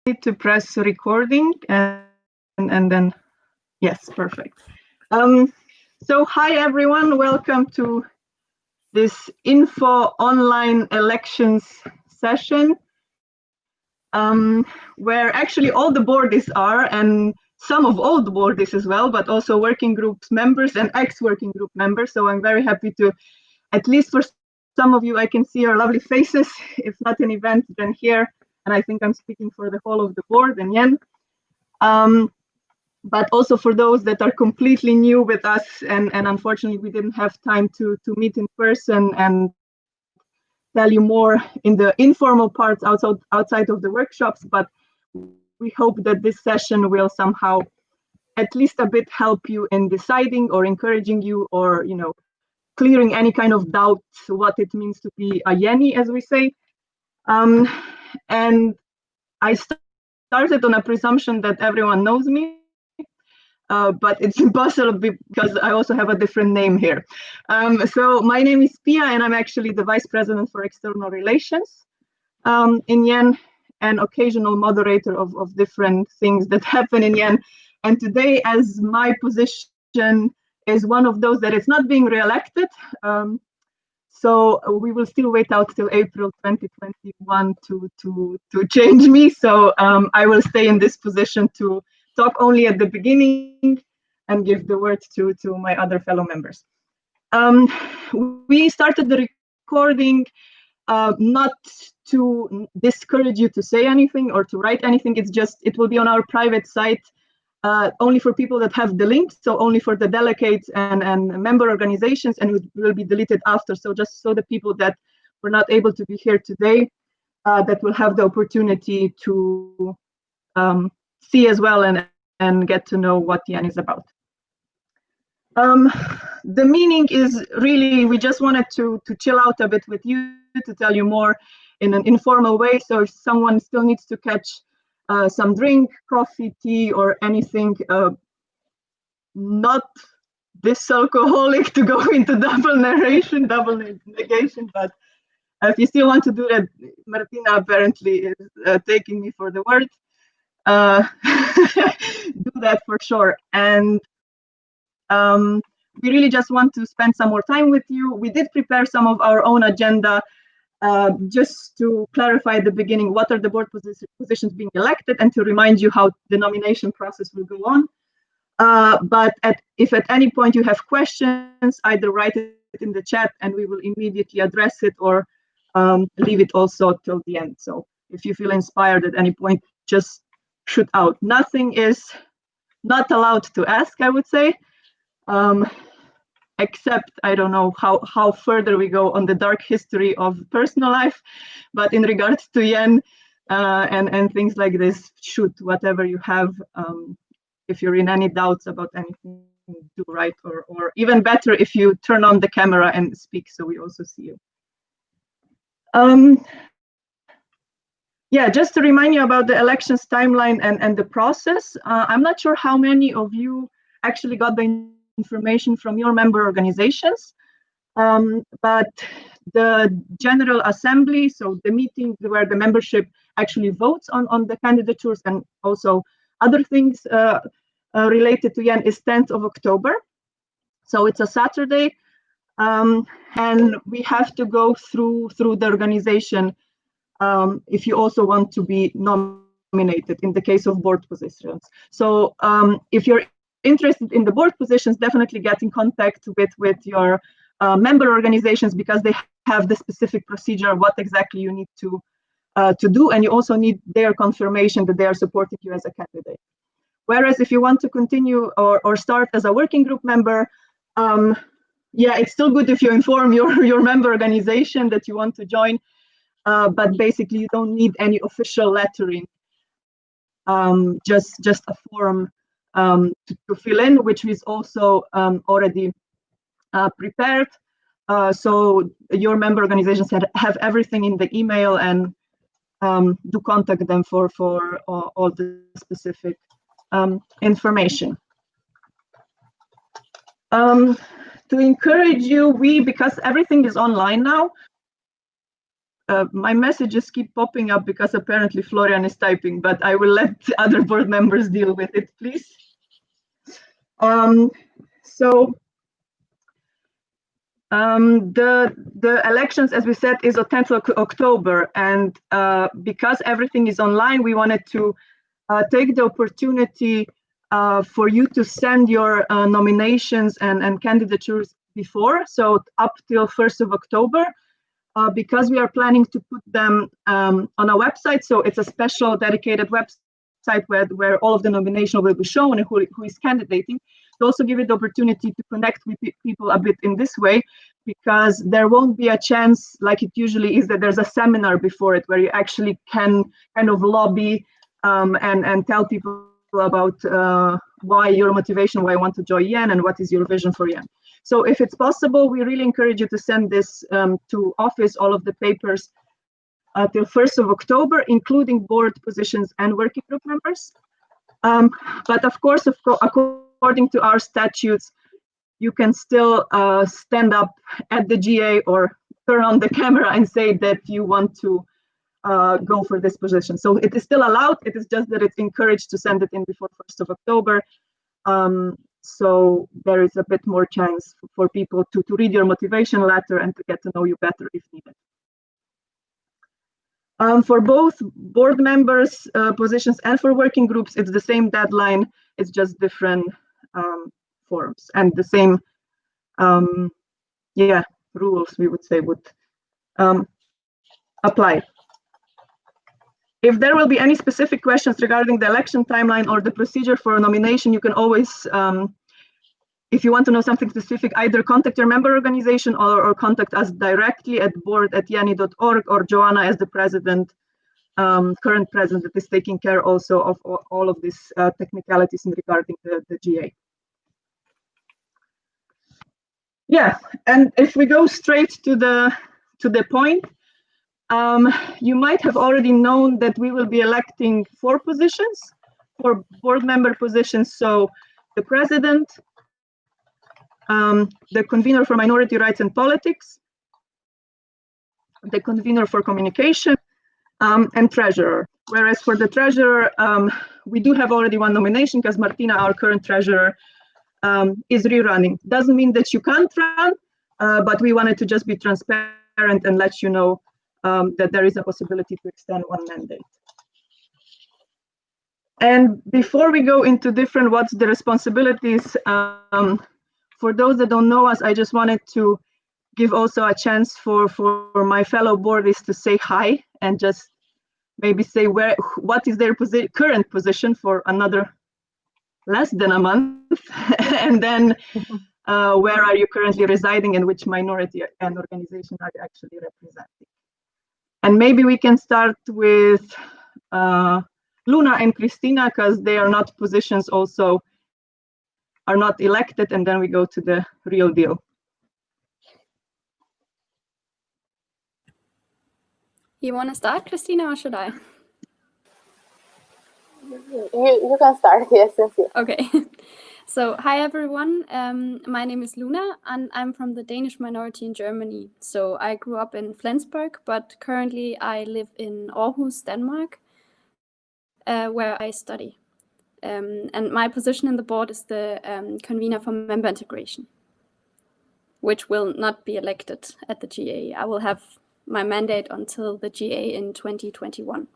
to press recording and then yes, perfect. So hi everyone, welcome to this info online elections session, where actually all the boardies are, and some of all the boardies as well, but also working groups members and ex-working group members. So I'm very happy to, at least for some of you, I can see your lovely faces. If not an event, then here. And I think I'm speaking for the whole of the board and Yen. But also for those that are completely new with us, and unfortunately we didn't have time to meet in person and tell you more in the informal parts outside of the workshops, but we hope that this session will somehow at least a bit help you in deciding or encouraging you, or clearing any kind of doubts what it means to be a Yeni, as we say. And I started on a presumption that everyone knows me, but it's impossible because I also have a different name here. So my name is Pia, and I'm actually the Vice President for External Relations in Yen, and occasional moderator of different things that happen in Yen. And today, as my position is one of those that is not being re-elected, so we will still wait out till April 2021 to change me. So I will stay in this position to talk only at the beginning and give the word to my other fellow members. We started the recording not to discourage you to say anything or to write anything. It's just, it will be on our private site, only for people that have the link, so only for the delegates and member organizations, and it will be deleted after. So just so the people that were not able to be here today, that will have the opportunity to see as well and get to know what Yen is about. The meaning is really, we just wanted to chill out a bit with you, to tell you more in an informal way. So if someone still needs to catch some drink, coffee, tea, or anything not this alcoholic to go into double narration, double negation, but if you still want to do that, Martina apparently is taking me for the word. Do that for sure. And we really just want to spend some more time with you. We did prepare some of our own agenda, just to clarify at the beginning what are the board positions being elected, and to remind you how the nomination process will go on. But if at any point you have questions, either write it in the chat and we will immediately address it, or leave it also till the end. So if you feel inspired at any point, just shoot out. Nothing is not allowed to ask, I would say, except I don't know how further we go on the dark history of personal life, but in regards to Yen and things like this, shoot whatever you have. If you're in any doubts about anything, do write, or even better, if you turn on the camera and speak so we also see you. Yeah, just to remind you about the elections timeline and the process. I'm not sure how many of you actually got the information from your member organizations, but the General Assembly, so the meeting where the membership actually votes on the candidatures and also other things related to Yen, is 10th of October. So it's a Saturday, and we have to go through the organization if you also want to be nominated in the case of board positions. So if you're interested in the board positions, definitely get in contact with your member organizations, because they have the specific procedure, what exactly you need to do, and you also need their confirmation that they are supporting you as a candidate. Whereas if you want to continue or start as a working group member, yeah, it's still good if you inform your member organization that you want to join, but basically you don't need any official lettering, just a form to fill in, which is also already prepared. So your member organizations have everything in the email, and do contact them for all the specific information. To encourage you, because everything is online now, my messages keep popping up because apparently Florian is typing, but I will let other board members deal with it, please. The elections, as we said, is on 10th of October, and because everything is online, we wanted to take the opportunity for you to send your nominations and candidatures before, so up till 1st of October, because we are planning to put them on a website. So it's a special dedicated website where all of the nomination will be shown and who is candidating. To also give it the opportunity to connect with people a bit in this way, because there won't be a chance, like it usually is, that there's a seminar before it where you actually can kind of lobby and tell people about why your motivation, why you want to join YEN, and what is your vision for YEN. So if it's possible, we really encourage you to send this to office, all of the papers, till 1st of October, including board positions and working group members. But of course, according to our statutes, you can still stand up at the GA or turn on the camera and say that you want to go for this position. So it is still allowed. It is just that it's encouraged to send it in before 1st of October. So there is a bit more chance for people to read your motivation letter and to get to know you better if needed. For both board members positions and for working groups, it's the same deadline. It's just different forms, and the same rules, we would say, would apply. If there will be any specific questions regarding the election timeline or the procedure for a nomination, you can always, if you want to know something specific, either contact your member organization or contact us directly at board@yeni.org, or Joanna as the president, current president, that is taking care also of all of these technicalities in regarding the GA. Yeah, and if we go straight to the point, you might have already known that we will be electing 4 positions, 4 board member positions. So the president, the convener for minority rights and politics, the convener for communication, and treasurer. Whereas for the treasurer, we do have already 1 nomination because Martina, our current treasurer, is rerunning. Doesn't mean that you can't run, but we wanted to just be transparent and let you know that there is a possibility to extend 1 mandate. And before we go into what's the responsibilities, for those that don't know us, I just wanted to give also a chance for my fellow boardies to say hi and just maybe say what is their current position for another less than a month, and then where are you currently residing and which minority and organization are you actually representing. And maybe we can start with Luna and Christina, because they are not positions, also are not elected, and then we go to the real deal. You want to start, Christina, or should I? You can start, yes. Okay. So, hi everyone. My name is Luna, and I'm from the Danish minority in Germany. So I grew up in Flensburg, but currently I live in Aarhus, Denmark, where I study. And my position in the board is the convener for member integration, which will not be elected at the GA. I will have my mandate until the GA in 2021.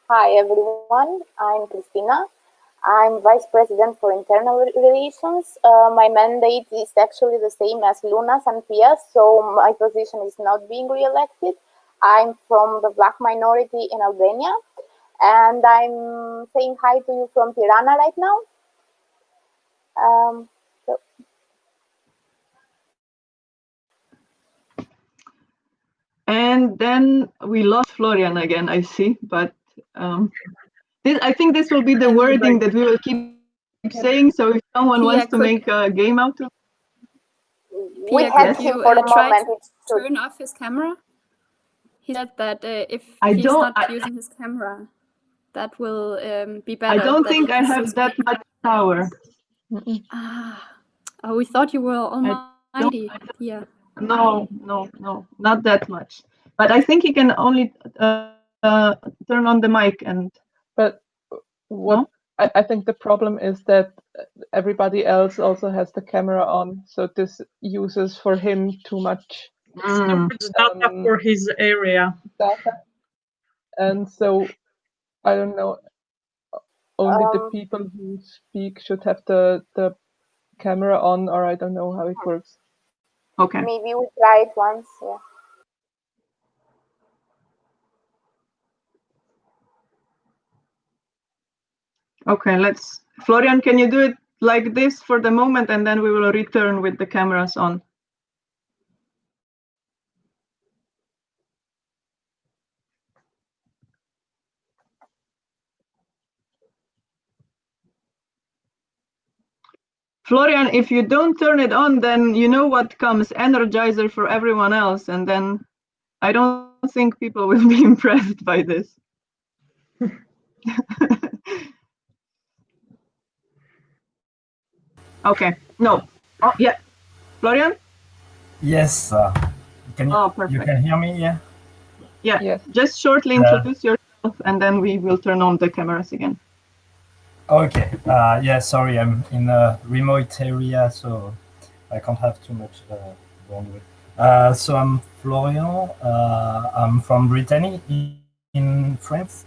Hi everyone, I'm Christina. I'm Vice President for Internal Relations. My mandate is actually the same as Luna's and Pia's, so my position is not being re-elected. I'm from the Black minority in Albania, and I'm saying hi to you from Tirana right now. And then we lost Florian again, I see, but I think this will be the wording that we will keep saying. So if someone wants to make a game out of it. We had him for the moment. Turn off his camera. He said that if he's not using his camera, that will be better. I don't think I have that much power. Oh, we thought you were almighty. Yeah. No, not that much. But I think he can only turn on the mic and. But what No? I think the problem is that everybody else also has the camera on, so this uses for him too much data for his area. data, and so I don't know. Only the people who speak should have the camera on, or I don't know how it works. Okay. Maybe we try it once. Yeah. Okay, let's. Florian, can you do it like this for the moment, and then we will return with the cameras on. Florian, if you don't turn it on, then you know what comes, energizer for everyone else, and then I don't think people will be impressed by this. Okay, no. Oh, yeah. Florian? Yes. Can you, you can hear me? Yeah? Yeah, yes. Just shortly introduce yourself, and then we will turn on the cameras again. Okay. Yeah, sorry, I'm in a remote area, so I can't have too much bandwidth. So I'm Florian. I'm from Brittany in France.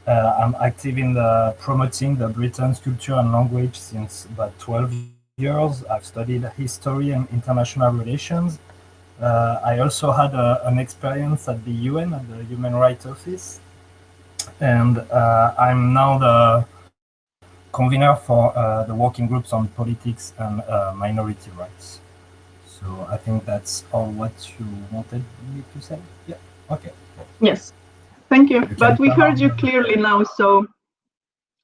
I'm active in promoting the Britain's culture and language since about 12 years. I've studied history and international relations. I also had an experience at the UN, at the Human Rights Office. And I'm now the convener for the working groups on politics and minority rights. So I think that's all what you wanted me to say. Yeah. Okay. Yes. Thank you. But we heard you clearly now, so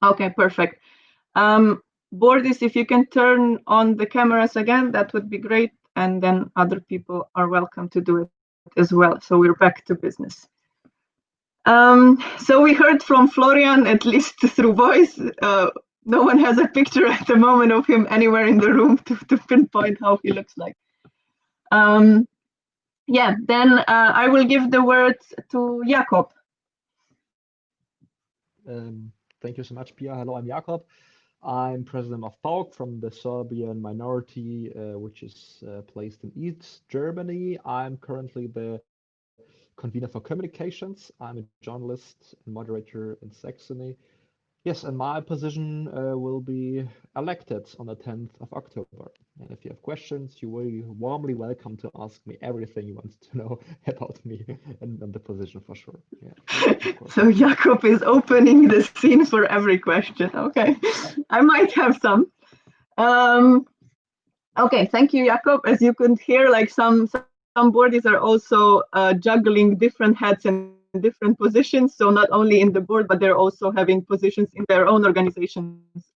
okay, perfect. Bordis, if you can turn on the cameras again, that would be great. And then other people are welcome to do it as well. So we're back to business. So we heard from Florian, at least through voice. No one has a picture at the moment of him anywhere in the room to pinpoint how he looks like. Yeah, then I will give the word to Jakob. Thank you so much, Pia. Hello, I'm Jakob. I'm president of PAUK from the Serbian minority, which is placed in East Germany. I'm currently the convener for communications. I'm a journalist and moderator in Saxony. Yes, and my position will be elected on the 10th of October. And if you have questions, you will be warmly welcome to ask me everything you want to know about me and the position for sure. Yeah. So Jakob is opening the scene for every question. Okay, I might have some. Okay, thank you, Jakob. As you could hear, like some boards are also juggling different hats and different positions. So not only in the board, but they're also having positions in their own organizations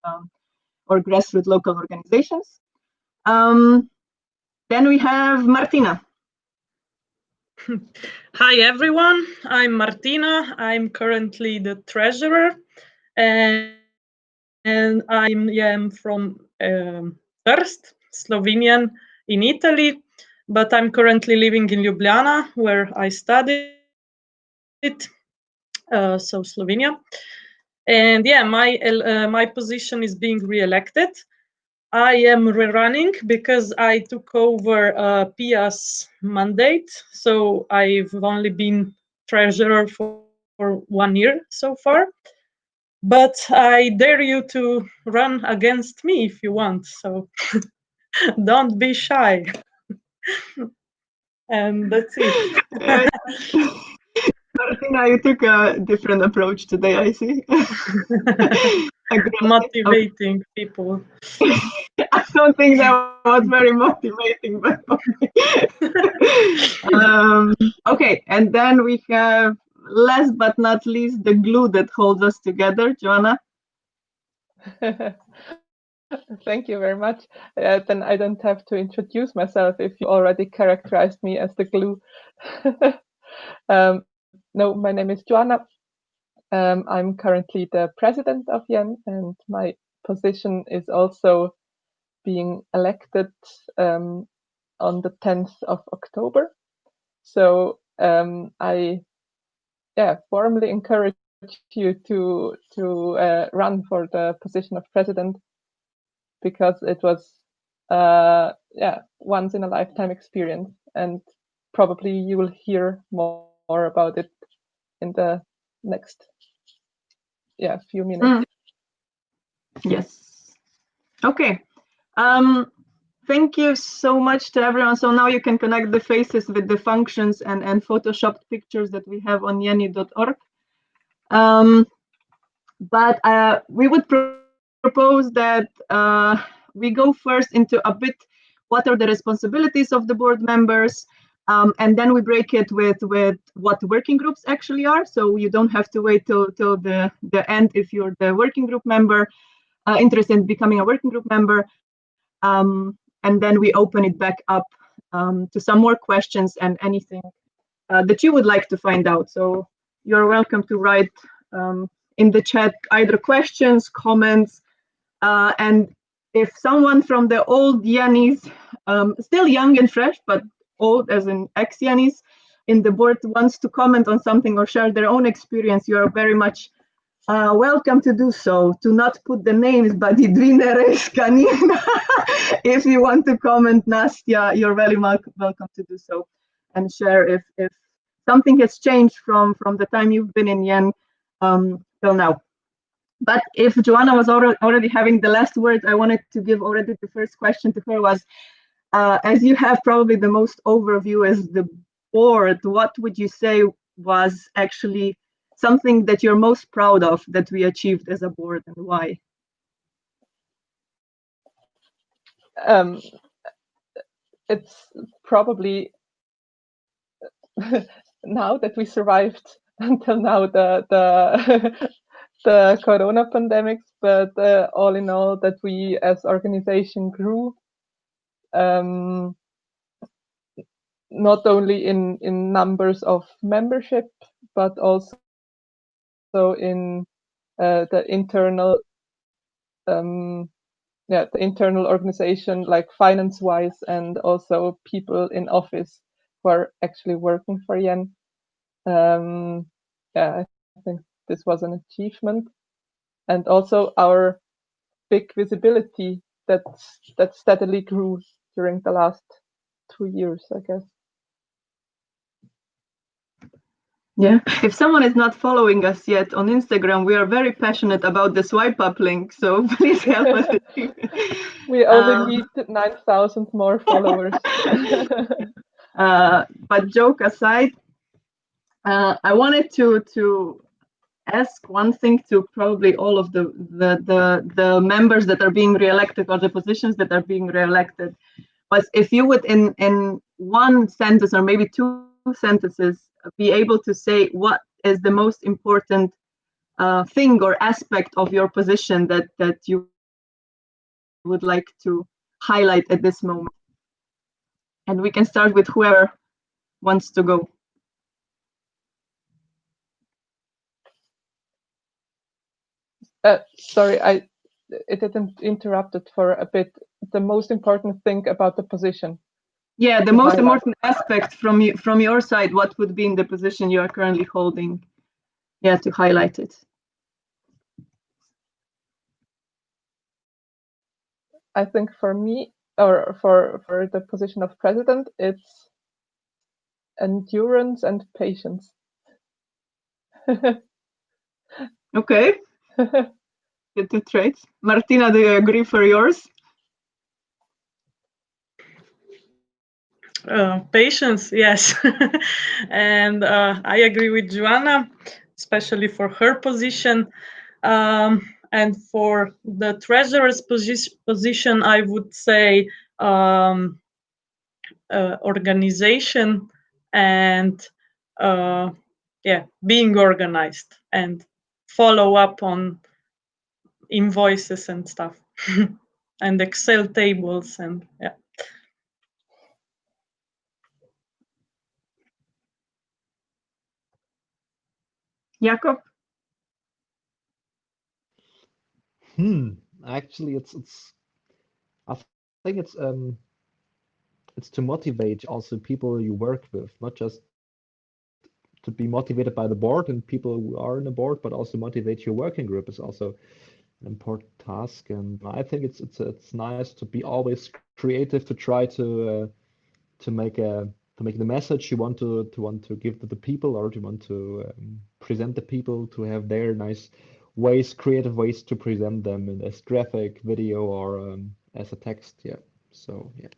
or grassroots local organizations. Then we have Martina. Hi, everyone. I'm Martina. I'm currently the treasurer, and I'm from Trst, Slovenian in Italy, but I'm currently living in Ljubljana, where I studied, so Slovenia. And yeah, my position is being re-elected. I am running because I took over Pia's mandate, so I've only been treasurer for 1 year so far. But I dare you to run against me if you want, so don't be shy. And that's it. Martina, you took a different approach today, I see. Motivating people. I don't think that was very motivating, but okay. And then we have, last but not least, the glue that holds us together, Joanna. Thank you very much. Then I don't have to introduce myself if you already characterized me as the glue. No, my name is Joanna. I'm currently the president of YEN, and my position is also being elected on the 10th of October. So I warmly encourage you to run for the position of president, because it was once in a lifetime experience, and probably you will hear more about it in the next few minutes. Yes. Okay. Thank you so much to everyone. So now you can connect the faces with the functions and photoshopped pictures that we have on YENI.org. But we would propose that we go first into a bit what are the responsibilities of the board members, and then we break it with what working groups actually are. So you don't have to wait till the end if you're the working group member interested in becoming a working group member. And then we open it back up to some more questions and anything that you would like to find out. So you're welcome to write in the chat either questions, comments, and if someone from the old Yanis, still young and fresh, but old as in ex-Yanis, in the board wants to comment on something or share their own experience, you are very much welcome to do so. To not put the names, but if you want to comment, Nastya, you're very welcome to do so and share if something has changed from the time you've been in YEN till now. But if Joanna was already having the last word, I wanted to give already the first question to her was, as you have probably the most overview as the board, what would you say was actually something that you're most proud of that we achieved as a board, and why? It's probably now that we survived until now the corona pandemics, but all in all that we as organization grew, not only in numbers of membership, but also in the internal the internal organization, like finance-wise, and also people in office who are actually working for YEN. I think this was an achievement, and also our big visibility that steadily grew during the last 2 years, I guess. Yeah, if someone is not following us yet on Instagram, we are very passionate about the swipe up link, so please help us. We only need 9,000 more followers. But joke aside, I wanted to ask one thing to probably all of the members that are being re-elected, or the positions that are being re-elected, was if you would in one sentence or maybe two sentences be able to say what is the most important thing or aspect of your position that you would like to highlight at this moment. And we can start with whoever wants to go. Sorry, it didn't interrupted for a bit. The most important thing about the position. Yeah, the most important aspect from your side, what would be in the position you are currently holding? Yeah, to highlight it. I think for me, or for the position of president, it's endurance and patience. Okay. Good two traits. Martina, do you agree for yours? Patience, yes. And I agree with Joanna, especially for her position. And for the treasurer's position, I would say organization and being organized and follow up on invoices and stuff and Excel tables and Jakob? Actually, it's I think it's to motivate also people you work with, not just to be motivated by the board and people who are in the board, but also motivate your working group is also an important task. And I think it's nice to be always creative, to try to make the message you want to give to the people, or to want to present the people to have their nice ways, creative ways to present them in as graphic, video, or as a text. Yeah. So yeah.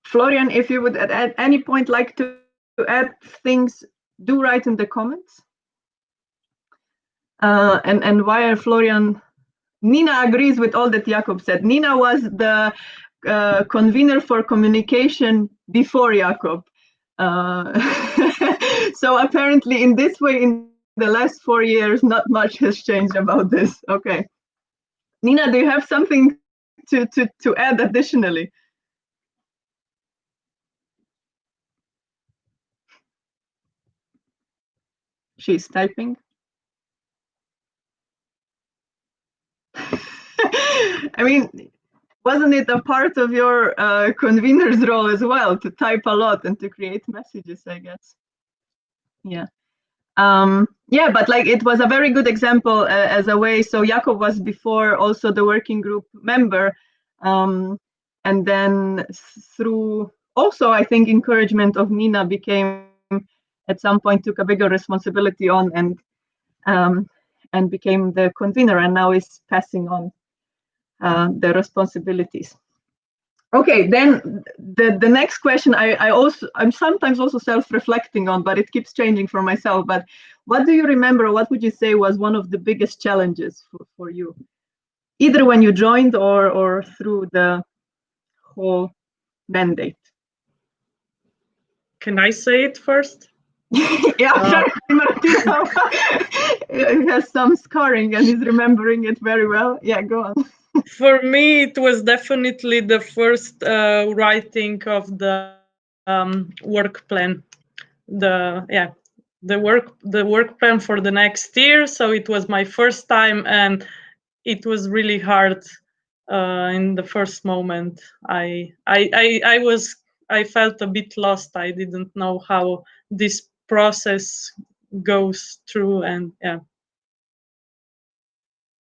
Florian, if you would at any point like to add things, do write in the comments. And while Florian, Nina agrees with all that Jakob said. Nina was the convener for communication before Jakob. So apparently in this way, in the last 4 years, not much has changed about this. Okay. Nina, do you have something to add additionally? She's typing. I mean, wasn't it a part of your convener's role as well, to type a lot and to create messages, I guess? Yeah. Yeah, but like it was a very good example as a way. So Jakob was before also the working group member. And then through also, I think, encouragement of Nina, became at some point, took a bigger responsibility on and became the convener, and now is passing on the responsibilities. Okay, then the next question I'm sometimes also self-reflecting on, but it keeps changing for myself. But what do you remember? What would you say was one of the biggest challenges for you, either when you joined or through the whole mandate? Can I say it first? Yeah, Martina has some scarring and is remembering it very well. Yeah, go on. For me, it was definitely the first writing of the work plan. The work plan for the next year. So it was my first time, and it was really hard in the first moment. I felt a bit lost. I didn't know how this process goes through, and yeah.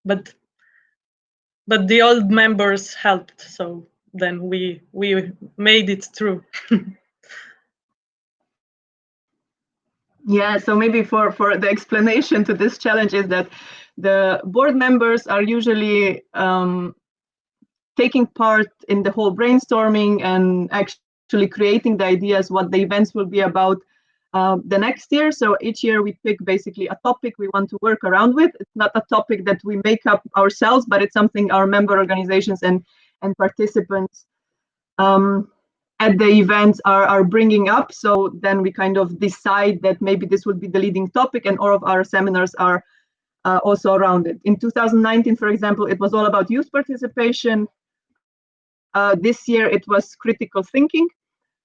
But the old members helped, so then we made it through. Yeah, so maybe for the explanation to this challenge is that the board members are usually taking part in the whole brainstorming and actually creating the ideas what the events will be about the next year. So each year we pick basically a topic we want to work around with. It's not a topic that we make up ourselves, but it's something our member organizations and participants at the events are bringing up. So then we kind of decide that maybe this would be the leading topic, and all of our seminars are also around it. In 2019, for example, it was all about youth participation. This year it was critical thinking,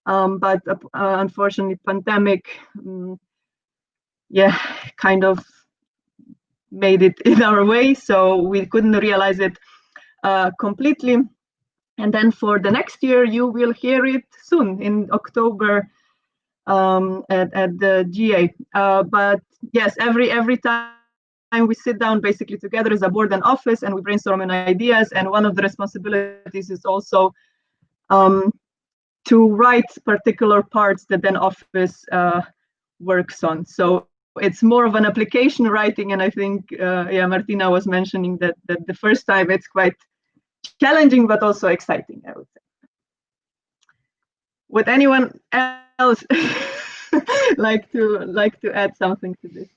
but unfortunately pandemic, yeah, kind of made it in our way, so we couldn't realize it completely. And then for the next year, you will hear it soon in October at the GA. But yes, every time we sit down basically together as a board and office, and we brainstorm on ideas. And one of the responsibilities is also to write particular parts that then office works on. So it's more of an application writing. And I think, yeah, Martina was mentioning that the first time it's quite challenging, but also exciting, I would say. Would anyone else like to add something to this?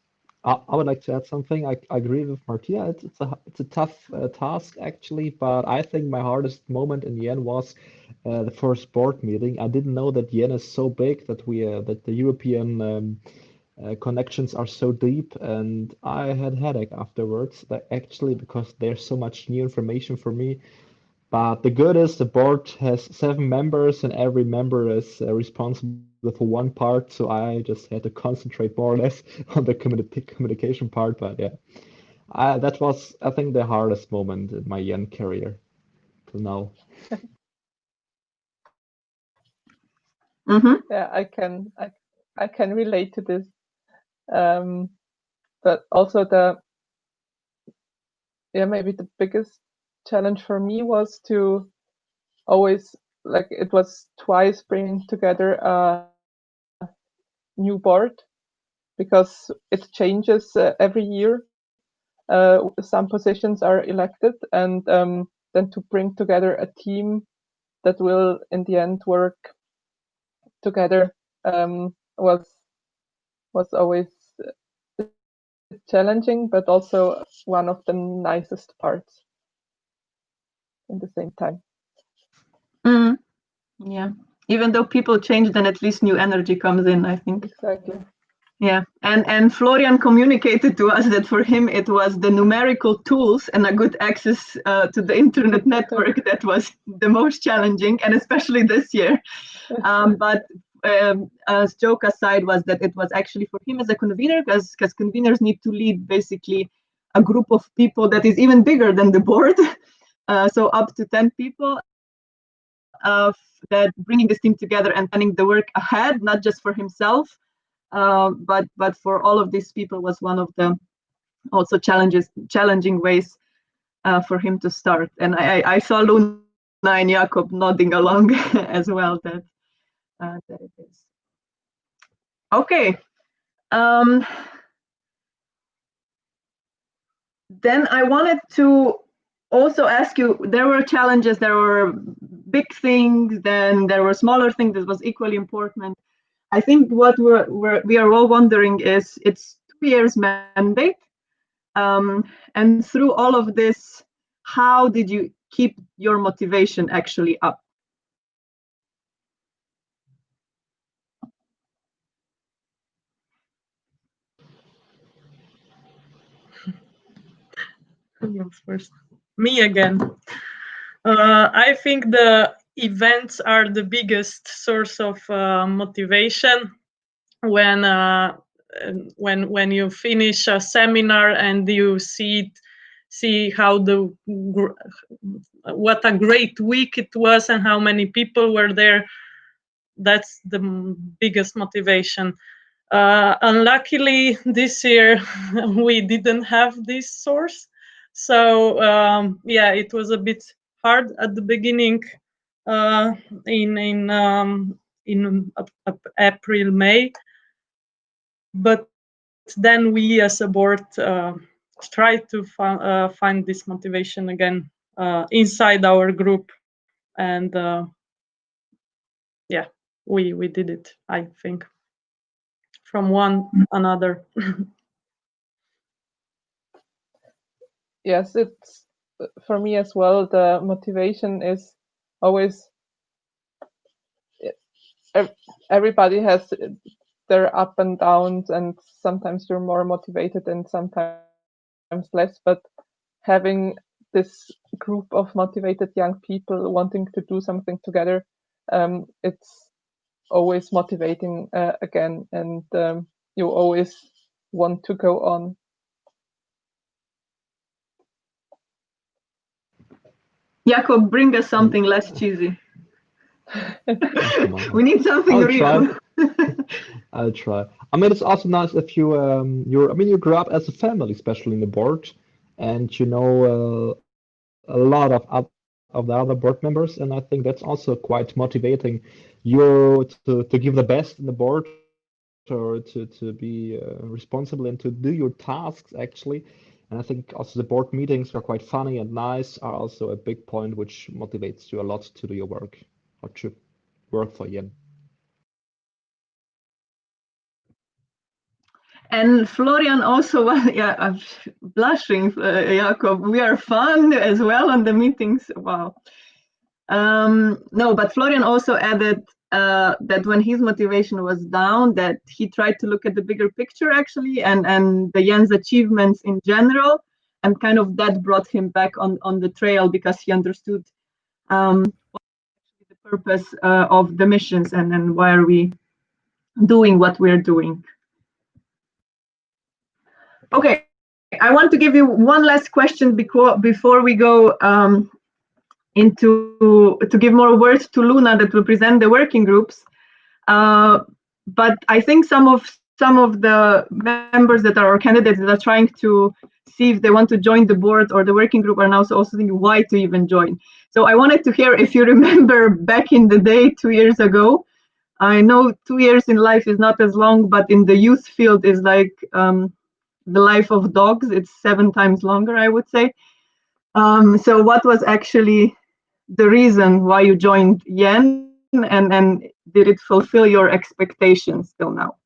I would like to add something. I agree with Martina. It's a tough task actually, but I think my hardest moment in Yen was the first board meeting. I didn't know that Yen is so big, that that the European connections are so deep, and I had a headache afterwards. That actually, because there's so much new information for me. But the good is the board has 7 members, and every member is responsible for one part, so I just had to concentrate more or less on the communication part. But yeah, that was, I think, the hardest moment in my YEN career till now. Yeah, I can relate to this. But also maybe the biggest challenge for me was to always, like, it was twice bringing together a new board, because it changes every year. Some positions are elected, and then to bring together a team that will in the end work together was always challenging, but also one of the nicest parts in the same time. Yeah, even though people change, then at least new energy comes in, I think. Exactly. Yeah, and Florian communicated to us that for him it was the numerical tools and a good access to the internet network that was the most challenging, and especially this year. But as joke aside, was that it was actually for him as a convener, because conveners need to lead basically a group of people that is even bigger than the board, so up to 10 people. That bringing this team together and planning the work ahead, not just for himself, but for all of these people, was one of the also challenging ways for him to start. And I saw Luna and Jakob nodding along as well. That it is okay. Then I wanted to also ask you, there were challenges, there were big things, then there were smaller things that was equally important. I think what we are all wondering is, it's 2 years mandate, and through all of this, how did you keep your motivation actually up? First, me again. I think the events are the biggest source of motivation. When you finish a seminar and you see how what a great week it was and how many people were there, that's the biggest motivation. Unluckily, this year we didn't have this source, so yeah, it was a bit hard at the beginning, in April, May, but then we as a board try to find this motivation again inside our group, and yeah, we did it, I think, from one another. Yes, it's for me as well. The motivation is always, everybody has their up and downs, and sometimes you're more motivated and sometimes less, but having this group of motivated young people wanting to do something together, it's always motivating again, and you always want to go on. Jakob, bring us something less cheesy. We need something real. I'll try. I mean, it's also nice if you you grew up as a family, especially in the board, and you know a lot of the other board members, and I think that's also quite motivating you to give the best in the board, or to be responsible and to do your tasks actually. And I think also the board meetings are quite funny and nice, are also a big point which motivates you a lot to do your work or to work for YEN. And Florian also, yeah, I'm blushing, Jakob. We are fun as well on the meetings. Wow. No, but Florian also added that when his motivation was down, that he tried to look at the bigger picture actually, and the YEN's achievements in general, and kind of that brought him back on the trail, because he understood what the purpose of the missions, and why are we doing what we're doing. Okay, I want to give you one last question before we go to give more words to Luna that will present the working groups. But I think some of the members that are candidates that are trying to see if they want to join the board or the working group are now also thinking why to even join. So I wanted to hear if you remember back in the day 2 years ago. I know 2 years in life is not as long, but in the youth field is like the life of dogs. It's 7 times longer, I would say. So what was actually the reason why you joined YEN, and did it fulfill your expectations till now?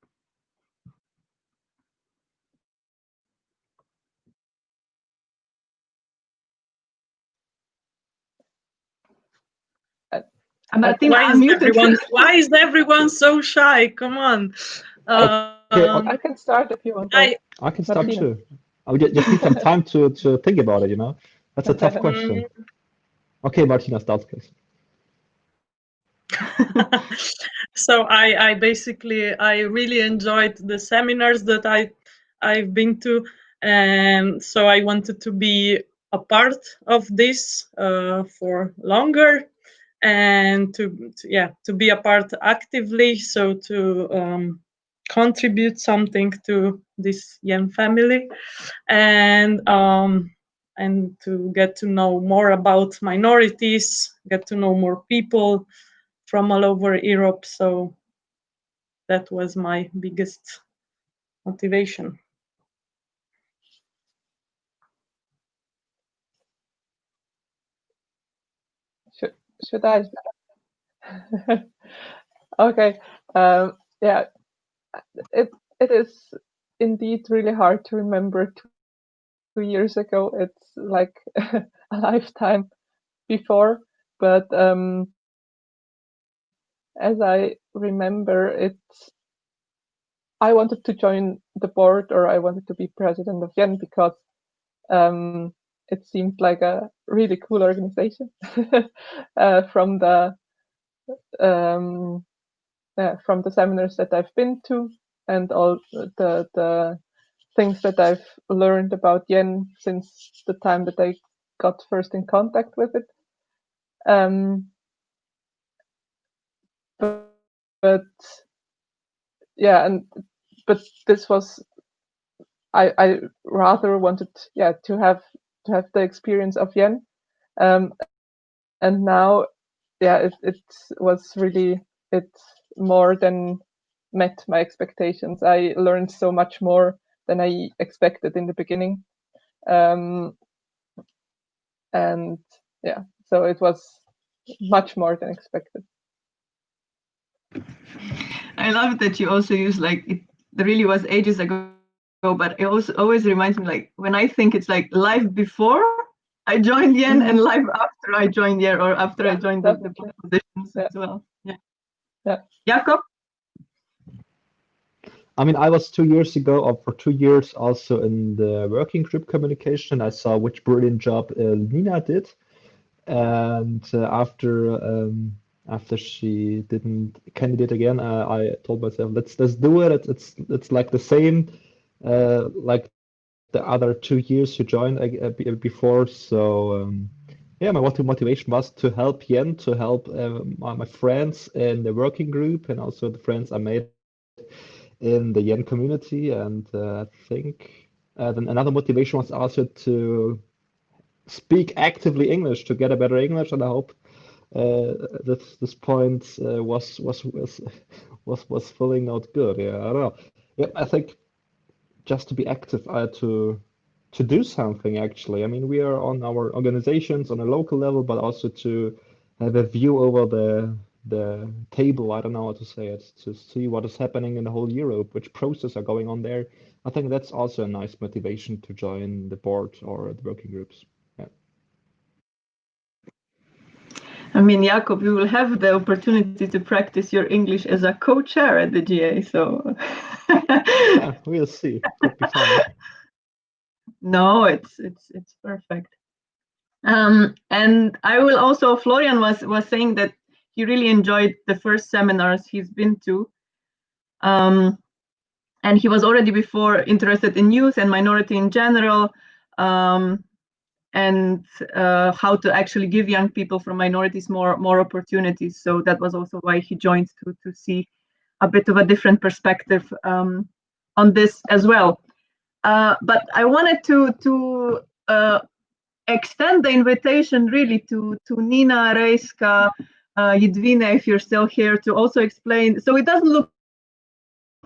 Why is everyone so shy? Come on. I can start if you want. I can start too. I would just need some time to think about it, you know? That's a tough question. Okay, Martina, start, please. So I basically, I really enjoyed the seminars that I've been to, and so I wanted to be a part of this for longer, and to be a part actively, so to contribute something to this YEN family, and to get to know more about minorities, get to know more people from all over Europe. So that was my biggest motivation. Should I? Okay. Yeah, it is indeed really hard to remember 2 years ago. It's like a lifetime before, but as I remember, I wanted to join the board, or I wanted to be president of YEN because it seemed like a really cool organization from the seminars that I've been to, and all the things that I've learned about YEN since the time that I got first in contact with it. But this was, I rather wanted to have the experience of YEN, and now it was really, it more than met my expectations. I learned so much more than I expected in the beginning, and so it was much more than expected. I love that you also use, like, it really was ages ago, but it also always reminds me, like, when I think it's like life before I joined YEN and life after I joined YEN, or after I joined the positions as well. Yeah. Jakob? I mean, I was 2 years ago, or for 2 years, also in the working group communication. I saw which brilliant job Nina did, and after she didn't candidate again, I told myself, let's do it. It's like the same, like the other 2 years who joined before. So my motivation was to help YEN, to help my friends in the working group, and also the friends I made in the YEN community. And I think then another motivation was also to speak actively English, to get a better English, and I hope that this point was filling out good. Yeah, I don't know. Yeah, I think just to be active, I had to do something actually. I mean, we are on our organizations on a local level, but also to have a view over the table. I don't know how to say it, to see what is happening in the whole Europe, which processes are going on there. I think that's also a nice motivation to join the board or the working groups. Yeah. I mean, Jakob, you will have the opportunity to practice your English as a co-chair at the GA, so. Yeah, we'll see. Could be fun. No, it's perfect. And I will also, Florian was saying that he really enjoyed the first seminars he's been to. And he was already before interested in youth and minority in general, and how to actually give young people from minorities more opportunities. So that was also why he joined, to see a bit of a different perspective on this as well. But I wanted to extend the invitation really to Nina, Reiska, Jedwina, if you're still here, to also explain. So it doesn't look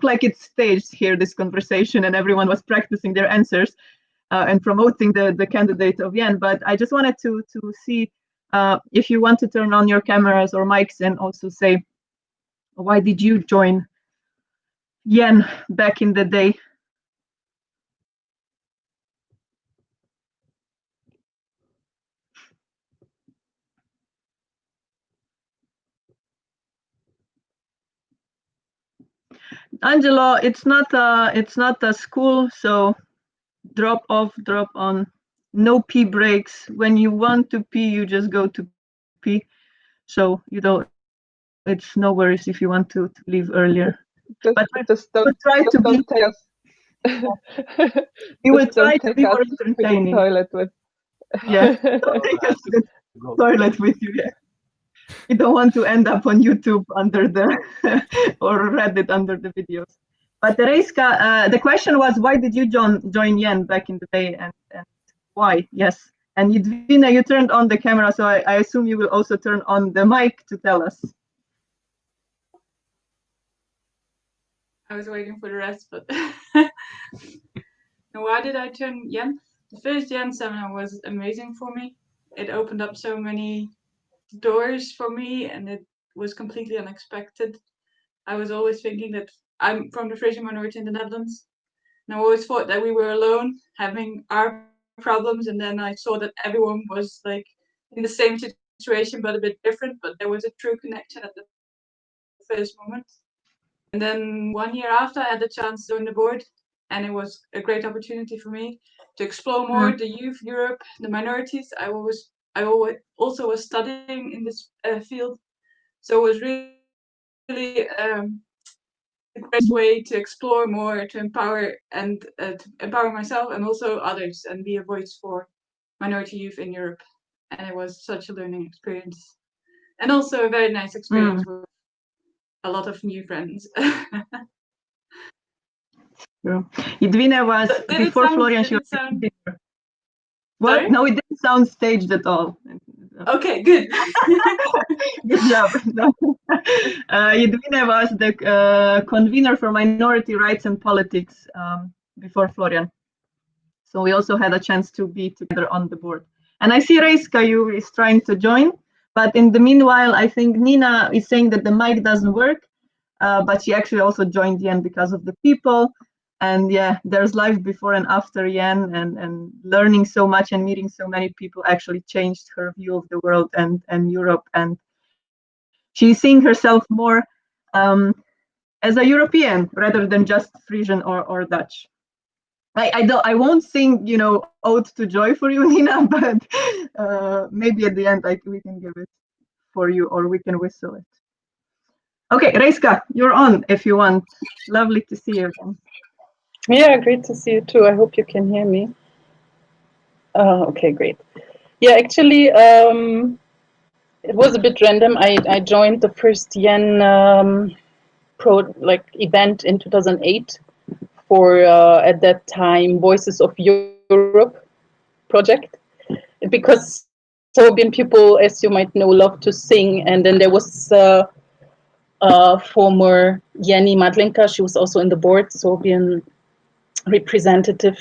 like it's staged here, this conversation, and everyone was practicing their answers and promoting the candidate of YEN. But I just wanted to see if you want to turn on your cameras or mics and also say, why did you join YEN back in the day? Angelo, it's not a school, so drop off, drop on. No pee breaks. When you want to pee, you just go to pee. So you don't. It's no worries if you want to leave earlier. But don't try to be. Take us. We will try to be more entertaining. Toilet with. Yeah, don't take us to the toilet with you. Yeah. You don't want to end up on YouTube under the or Reddit under the videos. But Reiska, the question was, why did you join YEN back in the day, and why? Yes. And Jedwina, you turned on the camera, so I assume you will also turn on the mic to tell us. I was waiting for the rest, but why did I turn YEN? The first YEN seminar was amazing for me. It opened up so many doors for me, and it was completely unexpected. I was always thinking that I'm from the Frisian minority in the Netherlands, and I always thought that we were alone having our problems, and then I saw that everyone was like in the same situation but a bit different, but there was a true connection at the first moment. And then 1 year after, I had the chance to join the board, and it was a great opportunity for me to explore more the youth, Europe, the minorities. I also was studying in this field, so it was really a great way to explore more, to empower myself and also others, and be a voice for minority youth in Europe. And it was such a learning experience, and also a very nice experience with a lot of new friends. Jedwina was before Florian. She was what? Sorry? No, it didn't sound staged at all. Okay, good. Good job. Jedwina was the convener for minority rights and politics before Florian. So we also had a chance to be together on the board. And I see Reiska, you is trying to join, but in the meanwhile, I think Nina is saying that the mic doesn't work, but she actually also joined YEN because of the people. And yeah, there's life before and after YEN, and learning so much and meeting so many people actually changed her view of the world and Europe. And she's seeing herself more as a European rather than just Frisian or Dutch. I won't sing, Ode to Joy for you, Nina, but maybe at the end we can give it for you, or we can whistle it. Okay, Reiska, you're on if you want. Lovely to see you again. Yeah, great to see you too. I hope you can hear me. Okay, great. Yeah, actually, it was a bit random. I joined the first YEN event in 2008 for at that time Voices of Europe project, because Serbian people, as you might know, love to sing. And then there was former Jenny Madlenka. She was also in the board, Serbian representative.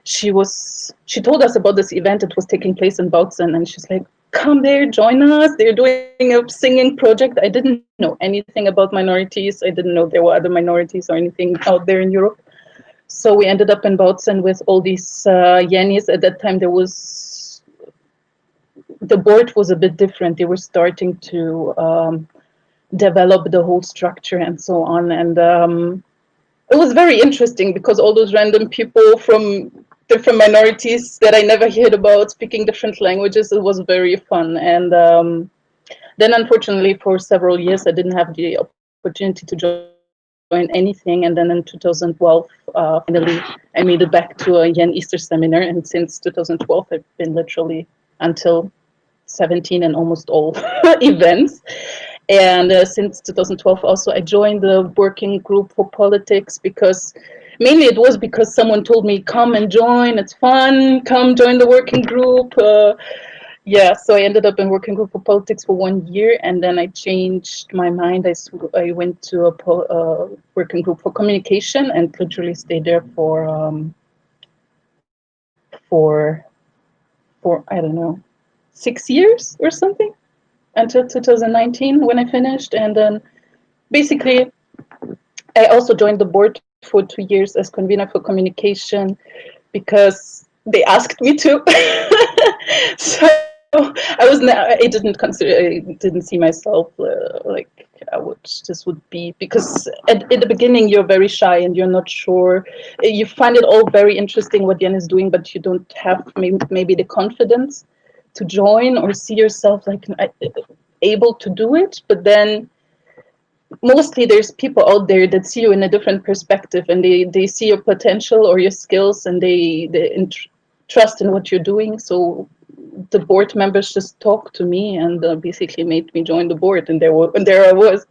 She told us about this event. It was taking place in Bautzen, and she's like, come there, join us. They're doing a singing project. I didn't know anything about minorities. I didn't know there were other minorities or anything out there in Europe. So we ended up in Bautzen with all these Yenis. At that time, the board was a bit different. They were starting to develop the whole structure and so on. And it was very interesting because all those random people from different minorities that I never heard about speaking different languages, it was very fun. And then unfortunately for several years, I didn't have the opportunity to anything. And then in 2012, finally, I made it back to a YEN Easter seminar. And since 2012, I've been literally until 17 and almost all events. And since 2012 also, I joined the working group for politics because mainly it was because someone told me, come and join, it's fun, come join the working group. Yeah, so I ended up in working group for politics for 1 year, and then I changed my mind. I went to a working group for communication and literally stayed there for I don't know, 6 years or something, until 2019 when I finished. And then basically I also joined the board for 2 years as convener for communication because they asked me to. So I didn't see myself like this would be, because at the beginning you're very shy and you're not sure. You find it all very interesting what YEN is doing, but you don't have maybe the confidence to join or see yourself like able to do it. But then mostly there's people out there that see you in a different perspective, and they see your potential or your skills, and they trust in what you're doing. So the board members just talked to me and basically made me join the board, and there I was.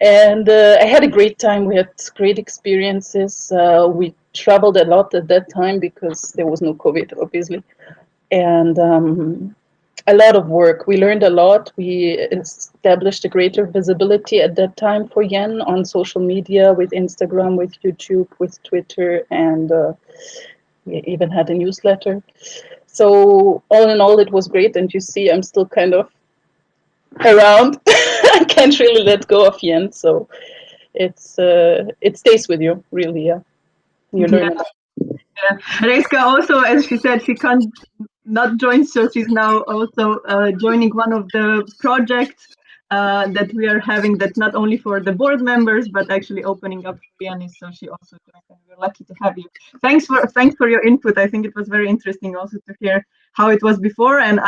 And I had a great time. We had great experiences. We traveled a lot at that time because there was no COVID, obviously. And a lot of work. We learned a lot. We established a greater visibility at that time for YEN on social media, with Instagram, with YouTube, with Twitter, and we even had a newsletter. So all in all, it was great. And you see, I'm still kind of around. I can't really let go of YEN. So it stays with you, really. Yeah, you learn a lot. Yeah. Reiska also, as she said, she can't not join, so she's now also joining one of the projects that we are having, that's not only for the board members but actually opening up for YEN. So she also joined, and we're lucky to have you. Thanks for your input. I think it was very interesting also to hear how it was before, and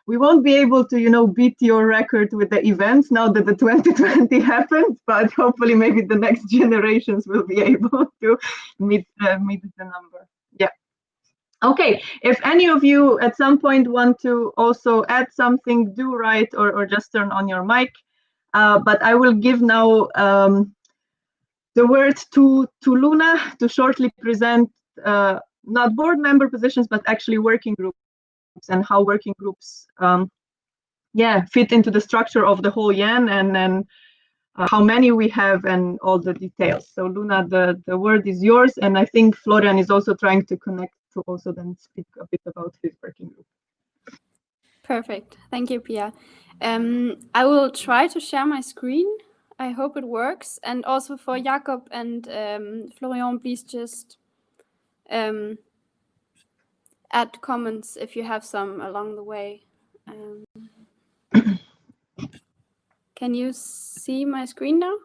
we won't be able to beat your record with the events now that the 2020 happened, but hopefully maybe the next generations will be able to meet the number. Yeah. Okay, if any of you at some point want to also add something, do write or just turn on your mic. But I will give now the word to Luna to shortly present not board member positions, but actually working groups, and how working groups fit into the structure of the whole YEN, and then how many we have and all the details. So Luna, the word is yours, and I think Florian is also trying to connect to also then speak a bit about his working group. Perfect. Thank you, Pia. I will try to share my screen. I hope it works. And also for Jakob and Florian, please just add comments if you have some along the way. Can you see my screen now?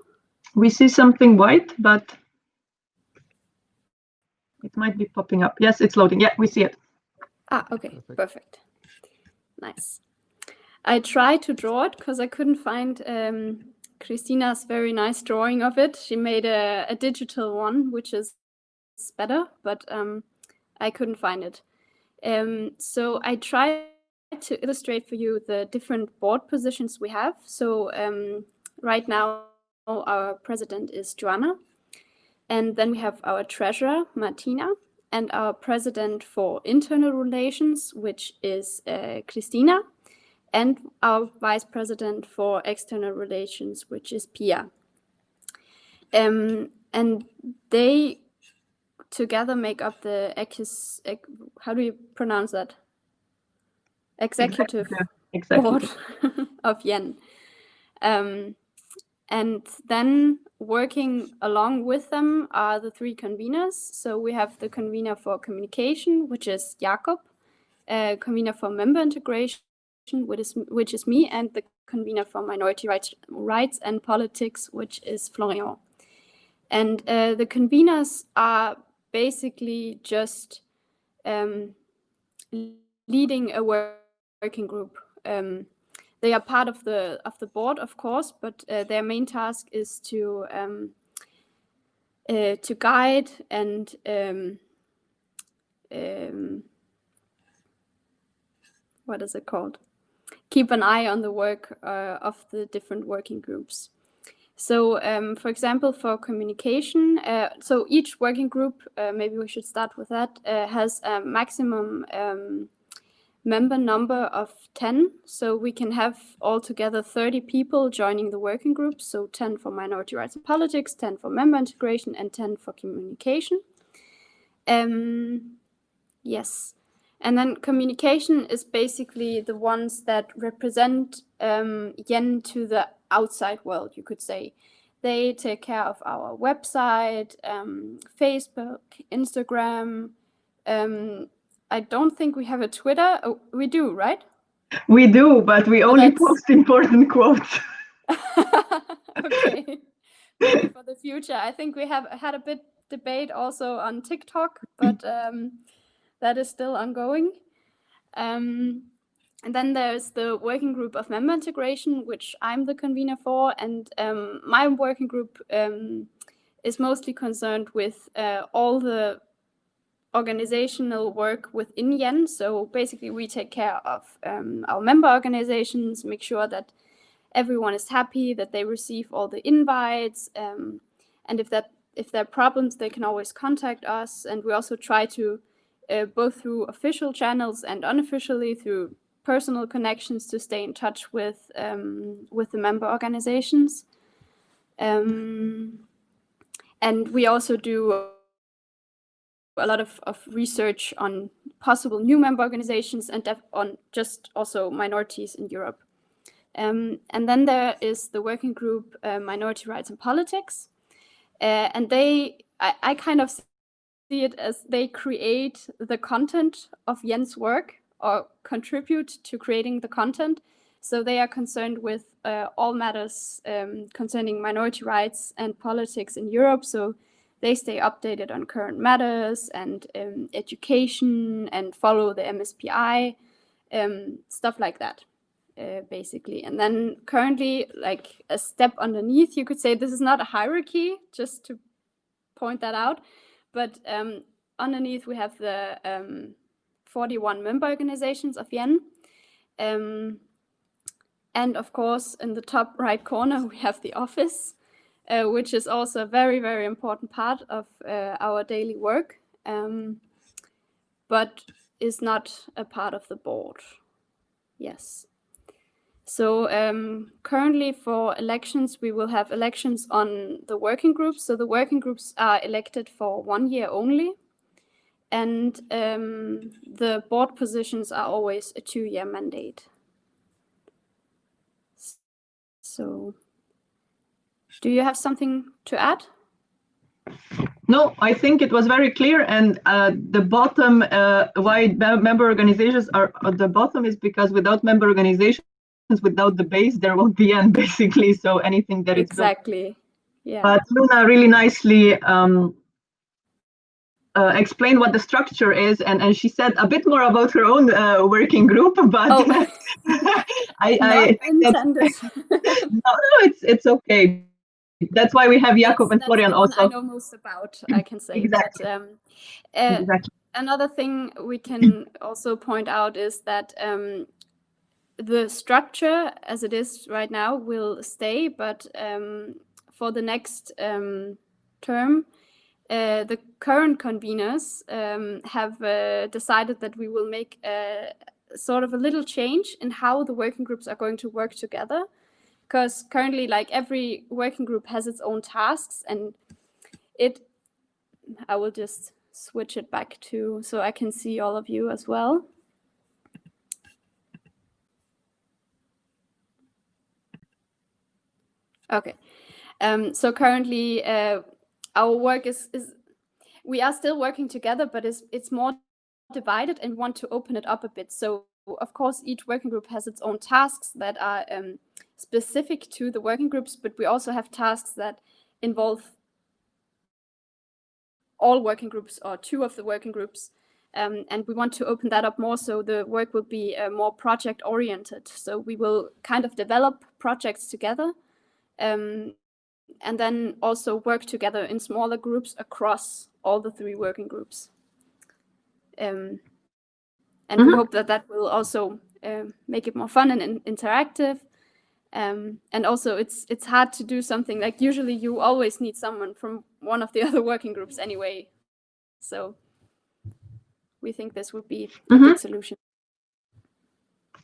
We see something white, but it might be popping up. Yes, it's loading. Yeah, we see it. Okay, perfect. Nice. I tried to draw it because I couldn't find Christina's very nice drawing of it. She made a digital one, which is better, but I couldn't find it. So I tried to illustrate for you the different board positions we have. So right now, our president is Joanna. And then we have our treasurer, Martina, and our president for internal relations, which is Christina, and our vice president for external relations, which is Pia. And they together make up the how do you pronounce that? Executive board of YEN. And then working along with them are the three conveners. So we have the convener for communication, which is Jakob, convener for member integration, which is me, and the convener for minority rights and politics, which is Florian. And the conveners are basically just leading a working group. They are part of the board, of course, but their main task is to to guide and what is it called? Keep an eye on the work of the different working groups. So, for example, for communication, so each working group, maybe we should start with that, has a maximum member number of 10. So we can have altogether 30 people joining the working group. So 10 for minority rights and politics, 10 for member integration, and 10 for communication. Yes. And then communication is basically the ones that represent YEN to the outside world, you could say. They take care of our website, Facebook, Instagram. I don't think we have a Twitter. Oh, we do, right? We do, but we only post important quotes. Okay. Maybe for the future. I think we have had a bit debate also on TikTok, but that is still ongoing. And then there's the working group of member integration, which I'm the convener for. And my working group is mostly concerned with all the organizational work within YEN. So basically we take care of our member organizations, make sure that everyone is happy, that they receive all the invites. And if there are problems, they can always contact us. And we also try to, both through official channels and unofficially through personal connections, to stay in touch with the member organizations. And we also do a lot of research on possible new member organizations and on just also minorities in Europe. And then there is the working group Minority Rights and Politics. And I kind of see it as they create the content of YEN's work or contribute to creating the content. So they are concerned with all matters concerning minority rights and politics in Europe. So they stay updated on current matters and education and follow the MSPI, stuff like that, basically. And then currently, like a step underneath, you could say this is not a hierarchy, just to point that out. But underneath, we have the 41 member organizations of YEN. And of course, in the top right corner, we have the office, which is also a very, very important part of our daily work, but is not a part of the board. Yes. So currently for elections, we will have elections on the working groups. So the working groups are elected for 1 year only. And the board positions are always a 2-year mandate. So do you have something to add? No, I think it was very clear. And the bottom, why member organizations are at the bottom is because without member organizations, without the base, there won't be end, basically. So anything that is exactly, yeah. But Luna really nicely explained what the structure is, and she said a bit more about her own working group, but I think that's no, it's okay. That's why we have Jakob and Florian also. I know most about, I can say. Exactly. But, exactly. Another thing we can also point out is that the structure as it is right now will stay, but for the next term, the current conveners have decided that we will make sort of a little change in how the working groups are going to work together. Because currently, like, every working group has its own tasks, and I will just switch it back to so I can see all of you as well. Okay, so currently our work is we are still working together, but it's more divided and want to open it up a bit. So of course, each working group has its own tasks that are specific to the working groups, but we also have tasks that involve all working groups or 2 of the working groups. And we want to open that up more, so the work will be more project oriented. So we will kind of develop projects together. and then also work together in smaller groups across all the 3 working groups. And we hope that that will also make it more fun and interactive. And also it's hard to do something like, usually you always need someone from one of the other working groups anyway. So we think this would be a good solution.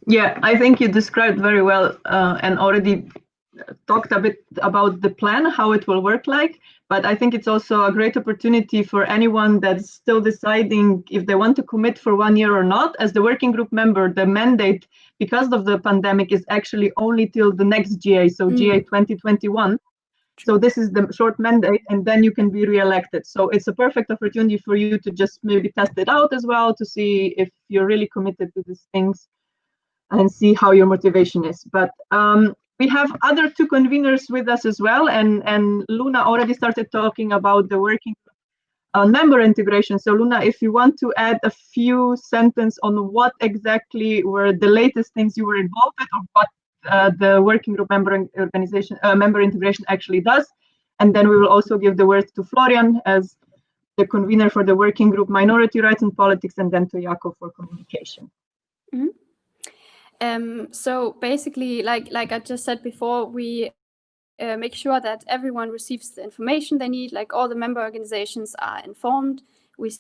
Yeah, I think you described very well and already talked a bit about the plan, how it will work like. But I think it's also a great opportunity for anyone that's still deciding if they want to commit for 1 year or not. As the working group member, the mandate, because of the pandemic, is actually only till the next GA, so GA 2021. So this is the short mandate, and then you can be re-elected. So it's a perfect opportunity for you to just maybe test it out as well, to see if you're really committed to these things and see how your motivation is. But we have other 2 conveners with us as well, and Luna already started talking about the working member integration. So Luna, if you want to add a few sentences on what exactly were the latest things you were involved with, or what the working group member integration actually does, and then we will also give the word to Florian as the convener for the working group Minority Rights and Politics, and then to Jakob for communication. So basically, like I just said before, we make sure that everyone receives the information they need, like all the member organizations are informed. We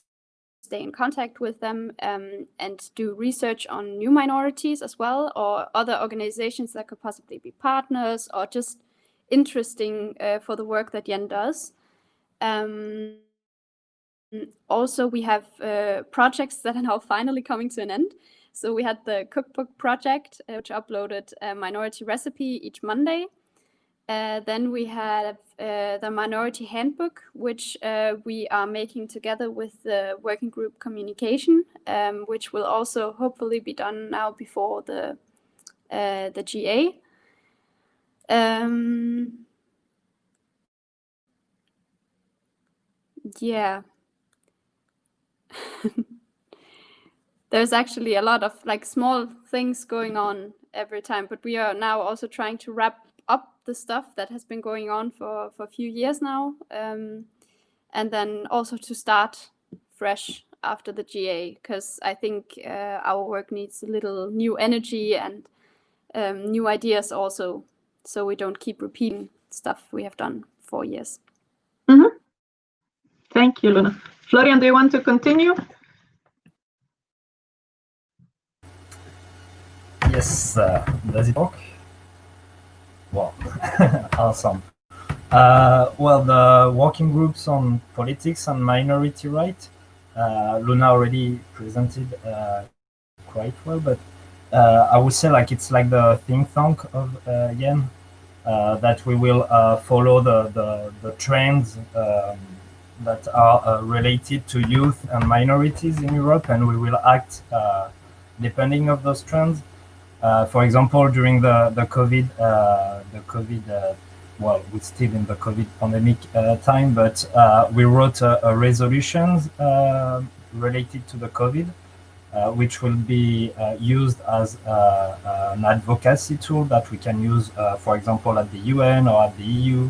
stay in contact with them and do research on new minorities as well, or other organizations that could possibly be partners or just interesting for the work that YEN does. Also, we have projects that are now finally coming to an end. So we had the cookbook project, which uploaded a minority recipe each Monday. Then we have the minority handbook, which we are making together with the working group communication, which will also hopefully be done now before the GA. Yeah. There's actually a lot of like small things going on every time, but we are now also trying to wrap up the stuff that has been going on for a few years now, and then also to start fresh after the GA, because I think our work needs a little new energy and new ideas also, so we don't keep repeating stuff we have done for years. Thank you, Luna. Florian, do you want to continue? Yes, does it work? Wow, awesome. Well, the working groups on politics and minority rights, Luna already presented quite well, but I would say like it's like the think tank of YEN, that we will follow the trends that are related to youth and minorities in Europe, and we will act depending on those trends. For example, during the COVID, well, we're still in the COVID pandemic time, but we wrote a resolutions related to the COVID, which will be used as an advocacy tool that we can use, for example, at the UN or at the EU.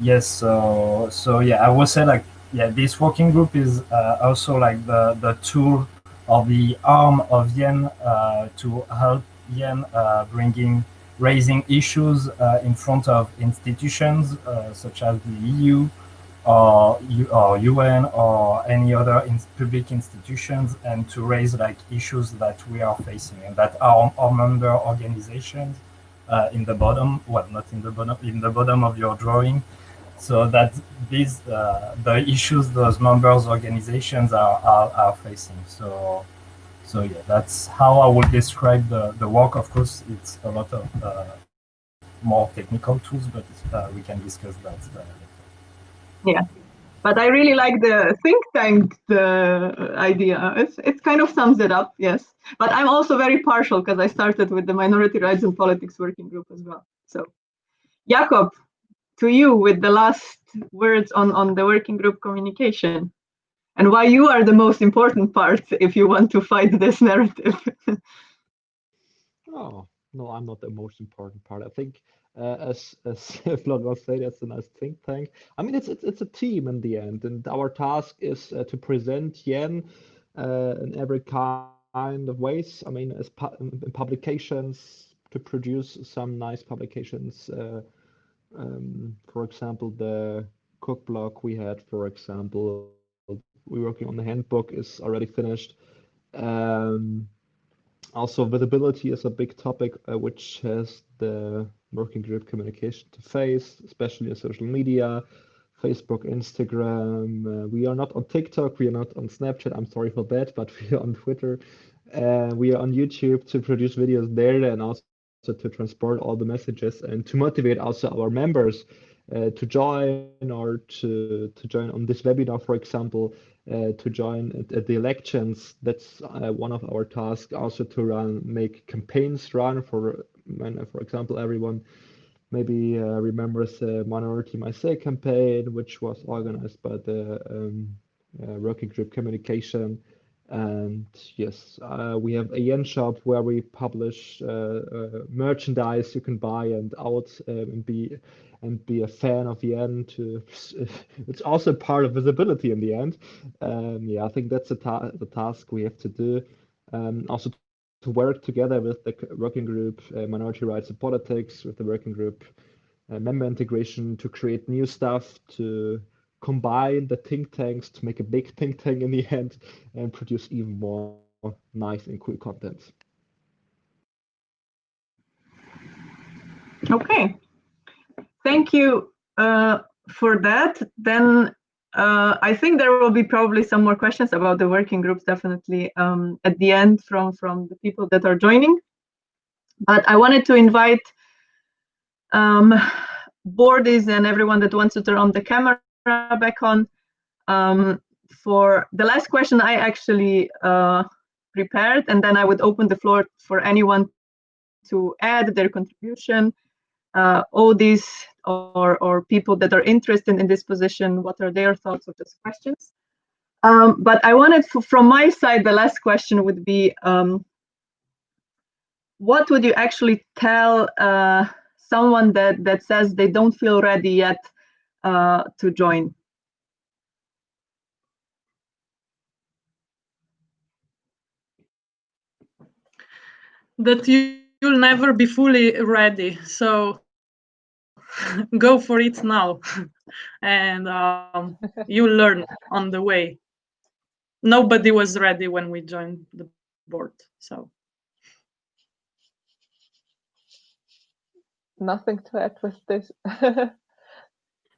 Yes, so yeah, I would say like, yeah, this working group is also like the tool or the arm of YEN to help YEN raising issues in front of institutions such as the EU or UN or any other public institutions, and to raise like issues that we are facing and that our member organizations in the bottom, well, not in the bottom, in the bottom of your drawing, so that these the issues those members organizations are facing. So yeah, that's how I would describe the work. Of course, it's a lot of more technical tools, but we can discuss that later. Yeah, but I really like the think tank idea. It kind of sums it up, yes. But I'm also very partial because I started with the Minority Rights and Politics working group as well. So, Jakob, to you with the last words on the working group communication and why you are the most important part if you want to fight this narrative. Oh, no, I'm not the most important part. I think, as Florian said, it's a nice think tank. I mean, it's a team in the end, and our task is to present Yen in every kind of ways. I mean, as in publications, to produce some nice publications. For example, the cook blog we had, for example, we're working on the handbook is already finished. Also, visibility is a big topic which has the working group communication to face, especially in social media, Facebook, Instagram. We are not on TikTok, we are not on Snapchat. I'm sorry for that, but we are on Twitter. We are on YouTube to produce videos there and also to transport all the messages and to motivate also our members to join or to join on this webinar, for example, to join at the elections. That's one of our tasks, also to make campaigns run for example, everyone maybe remembers the Minority My Say campaign, which was organized by the working group communication. And yes, we have a Yen shop where we publish merchandise you can buy and out and be a fan of Yen. It's also part of visibility in the end. Yeah, I think that's the task we have to do. Also to work together with the working group Minority Rights and Politics, with the working group member integration, to create new stuff, to combine the think tanks to make a big think tank in the end and produce even more nice and cool content. Okay, thank you for that. Then I think there will be probably some more questions about the working groups, definitely at the end from the people that are joining. But I wanted to invite Boardies and everyone that wants to turn on the camera back on. For the last question, I actually prepared, and then I would open the floor for anyone to add their contribution. All these or people that are interested in this position, what are their thoughts of these questions? But I wanted, from my side, the last question would be, what would you actually tell someone that says they don't feel ready yet to join? That you'll never be fully ready. So go for it now, and you'll learn on the way. Nobody was ready when we joined the board, so. Nothing to add with this.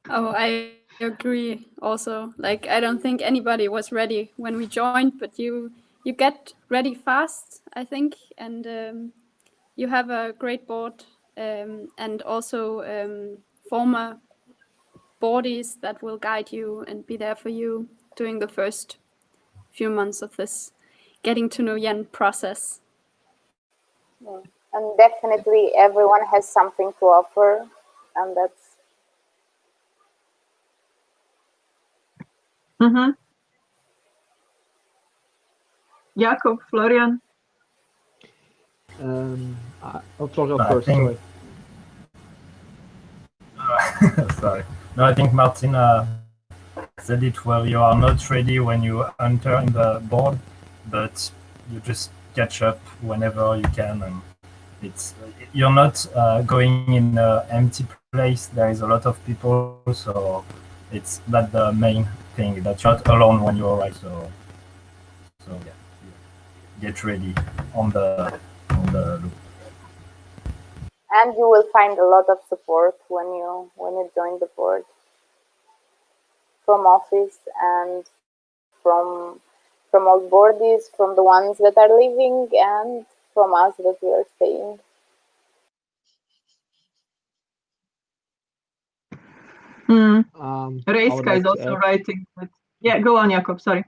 Oh, I agree also. Like, I don't think anybody was ready when we joined, but you get ready fast, I think, and you have a great board and also former bodies that will guide you and be there for you during the first few months of this getting to know Yen process. And definitely everyone has something to offer, and that's Jakob, Florian? Florian first, sorry. Sorry. No, I think Martina said it well. You are not ready when you enter in the board, but you just catch up whenever you can, and you're not going in an empty place. There is a lot of people, so it's not the main thing, that you're not alone when you arrive. So yeah, get ready on the loop. And you will find a lot of support when you join the board, from office and from all boardies, from the ones that are leaving, and from us that we are staying. Reiska is also writing. But yeah, go on, Jakob. Sorry.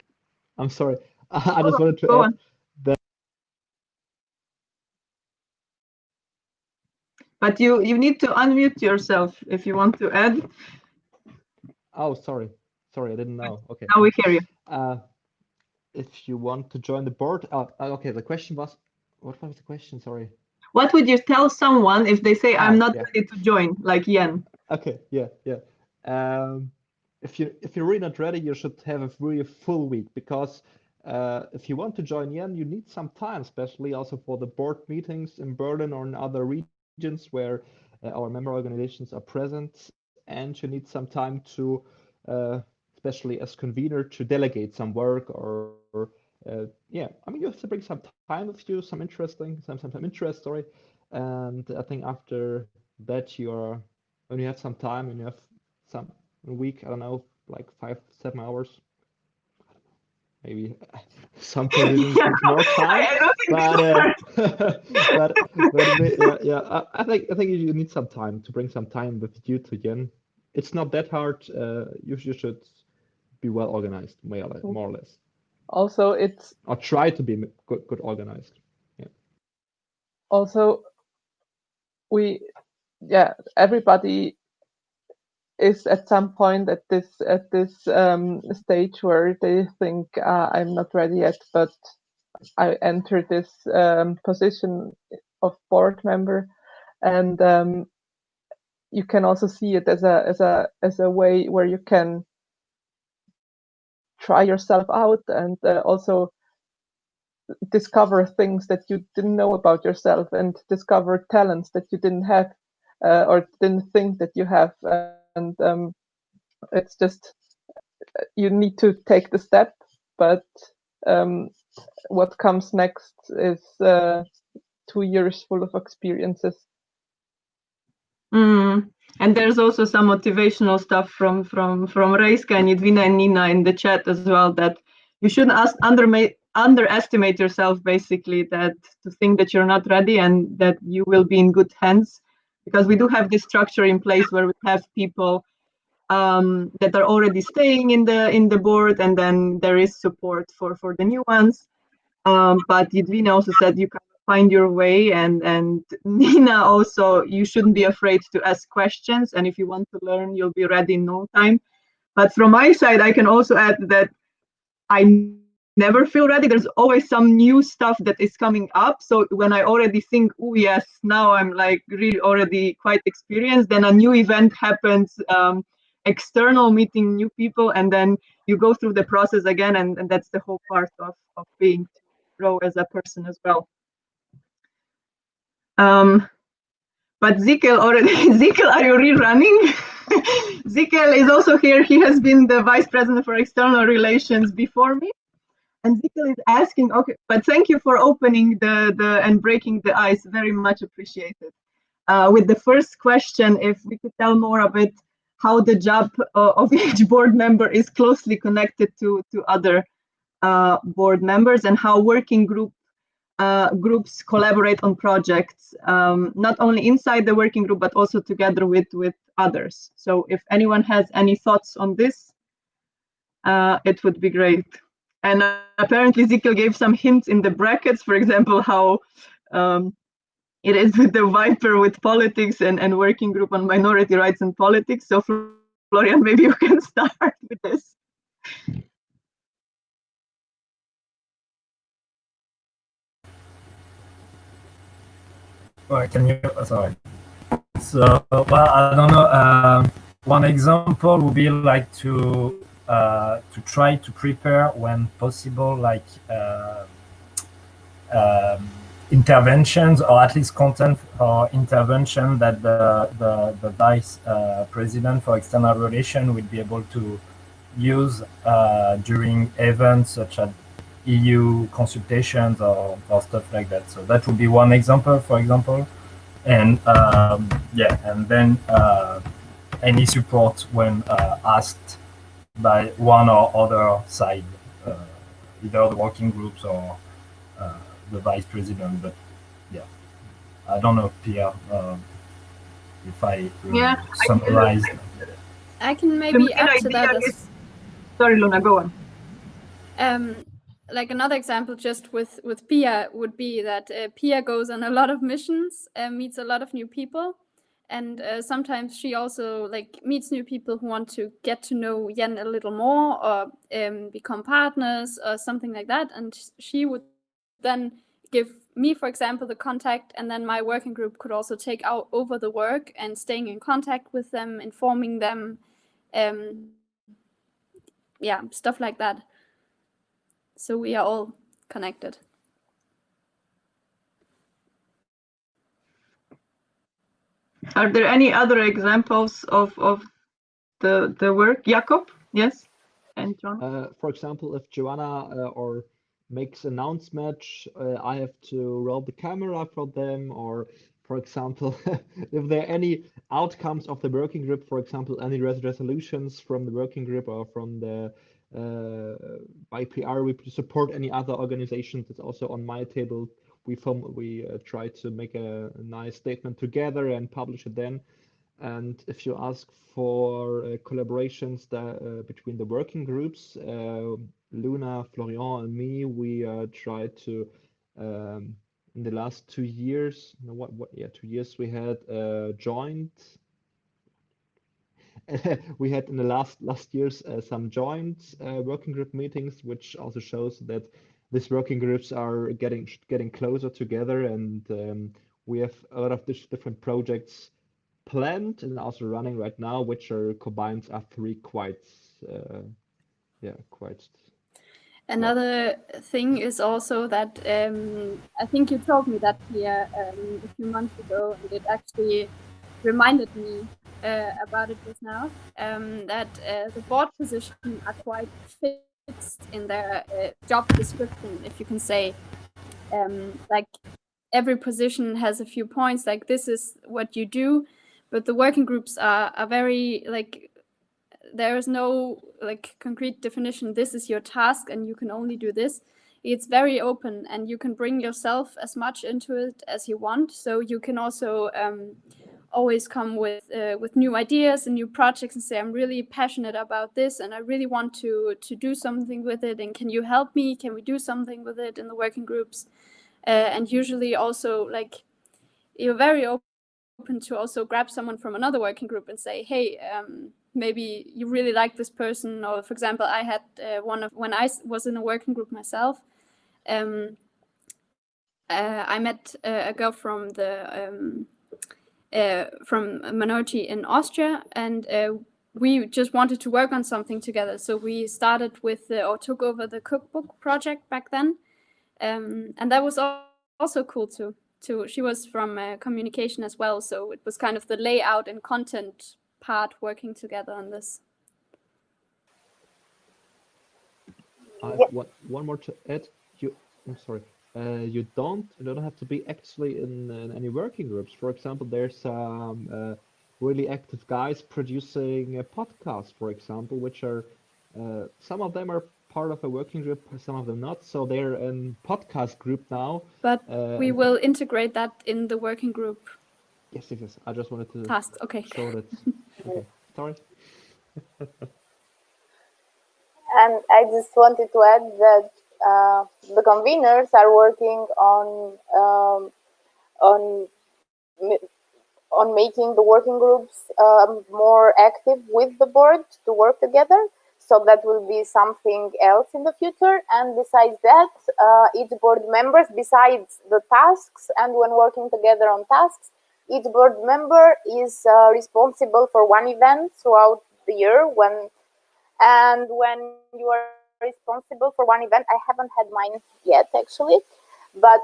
I'm sorry. I just wanted to go add on. that. But you need to unmute yourself if you want to add. Oh, sorry, I didn't know. Okay. Now we hear you. If you want to join the board, okay. The question was, what was the question? Sorry. what would you tell someone if they say, I'm not yeah. ready to join, like Yen? Okay, yeah. If you're really not ready, you should have a really full week, because if you want to join Yen, you need some time, especially also for the board meetings in Berlin or in other regions where our member organizations are present, and you need some time to, especially as convener, to delegate some work or yeah. I mean, you have to bring some time with you, some interest, sorry. And I think after that, when you have some time and you have some a week, I don't know, like 5-7 hours, maybe some positions Yeah, need more time, I don't think but yeah, I think you need some time to bring some time with you to Yen. It's not that hard. You should be well organized, more or less, Also, it's or try to be good organized. Yeah. also everybody is at some point at this stage where they think I'm not ready yet, but I enter this position of board member, and you can also see it as a way where you can try yourself out and also discover things that you didn't know about yourself, and discover talents that you didn't have or didn't think that you have, and it's just you need to take the step, but what comes next is 2 years full of experiences. And there's also some motivational stuff from Reiska and Edwina and Nina in the chat as well, that you shouldn't underestimate yourself, basically, that to think that you're not ready and that you will be in good hands, because we do have this structure in place where we have people that are already staying in the board, and then there is support for the new ones. But Edwina also said you can find your way, and Nina also, you shouldn't be afraid to ask questions, and if you want to learn, you'll be ready in no time. But from my side, I can also add that I never feel ready. There's always some new stuff that is coming up. So when I already think, oh yes, now I'm like really already quite experienced, then a new event happens, external, meeting new people, and then you go through the process again, and that's the whole part of being to grow as a person as well. But Zikel already, Zikel, are you rerunning? Zikel is also here. He has been the vice president for external relations before me. And Zikel is asking, okay, but thank you for opening the and breaking the ice. Very much appreciated. With the first question, if we could tell more a bit how the job of each board member is closely connected to other board members, and how working groups collaborate on projects, not only inside the working group, but also together with others. So if anyone has any thoughts on this, it would be great. And apparently Zikel gave some hints in the brackets, for example, how it is with the Viper with politics and working group on minority rights and politics. So Florian, maybe you can start with this. Can you, sorry. So, well, I don't know. One example would be like to try to prepare when possible, like interventions, or at least content or intervention that the vice president for external relations would be able to use during events such as EU consultations or stuff like that. So that would be one example, for example. And yeah, and then any support when asked by one or other side, either the working groups or the vice president. But yeah, I don't know, Pia, if I summarized. I can maybe add to that. Sorry, Luna, go on. Like another example just with Pia would be that Pia goes on a lot of missions, meets a lot of new people, and sometimes she also like meets new people who want to get to know Yen a little more, or become partners or something like that, and she would then give me, for example, the contact, and then my working group could also take over the work and staying in contact with them, informing them, yeah, stuff like that. So we are all connected. Are there any other examples of the work? Jakob, yes? And John? For example, if Joanna or makes announcement, I have to roll the camera for them, or for example, if there are any outcomes of the working group, for example, any resolutions from the working group or from the by PR, we support any other organizations. It's also on my table. We try to make a nice statement together and publish it then. And if you ask for collaborations between the working groups, Luna, Florian, and me, we try to in the last 2 years, 2 years we had joint. We had in the last years some joint working group meetings, which also shows that these working groups are getting closer together, and we have a lot of different projects planned and also running right now, which are combined are three quite. Another thing is also that I think you told me that here a few months ago, and it actually reminded me about it just now, that the board positions are quite fixed in their job description, if you can say. Like every position has a few points, like this is what you do, but the working groups are very like, there is no like concrete definition, this is your task and you can only do this. It's very open and you can bring yourself as much into it as you want. So you can also always come with new ideas and new projects and say, I'm really passionate about this and I really want to do something with it, and can you help me? Can we do something with it in the working groups? And usually also like you're very open to also grab someone from another working group and say, hey, maybe you really like this person. Or for example, I had when I was in a working group myself, I met a girl from a minority in Austria, and we just wanted to work on something together. So we started with or took over the cookbook project back then, and that was also cool too. She was from communication as well, so it was kind of the layout and content part working together on this. One more to add. I'm sorry. You don't have to be actually in any working groups. For example, there's some really active guys producing a podcast, for example, which are some of them are part of a working group, some of them not. So they're in podcast group now. But we will integrate that in the working group. Yes. I just wanted to tasks. Okay. show that. Okay, sorry. And I just wanted to add that the conveners are working on making the working groups more active with the board to work together. So that will be something else in the future. And besides that, each board members, besides the tasks and when working together on tasks, each board member is responsible for one event throughout the year. When you are responsible for one event, I haven't had mine yet actually, but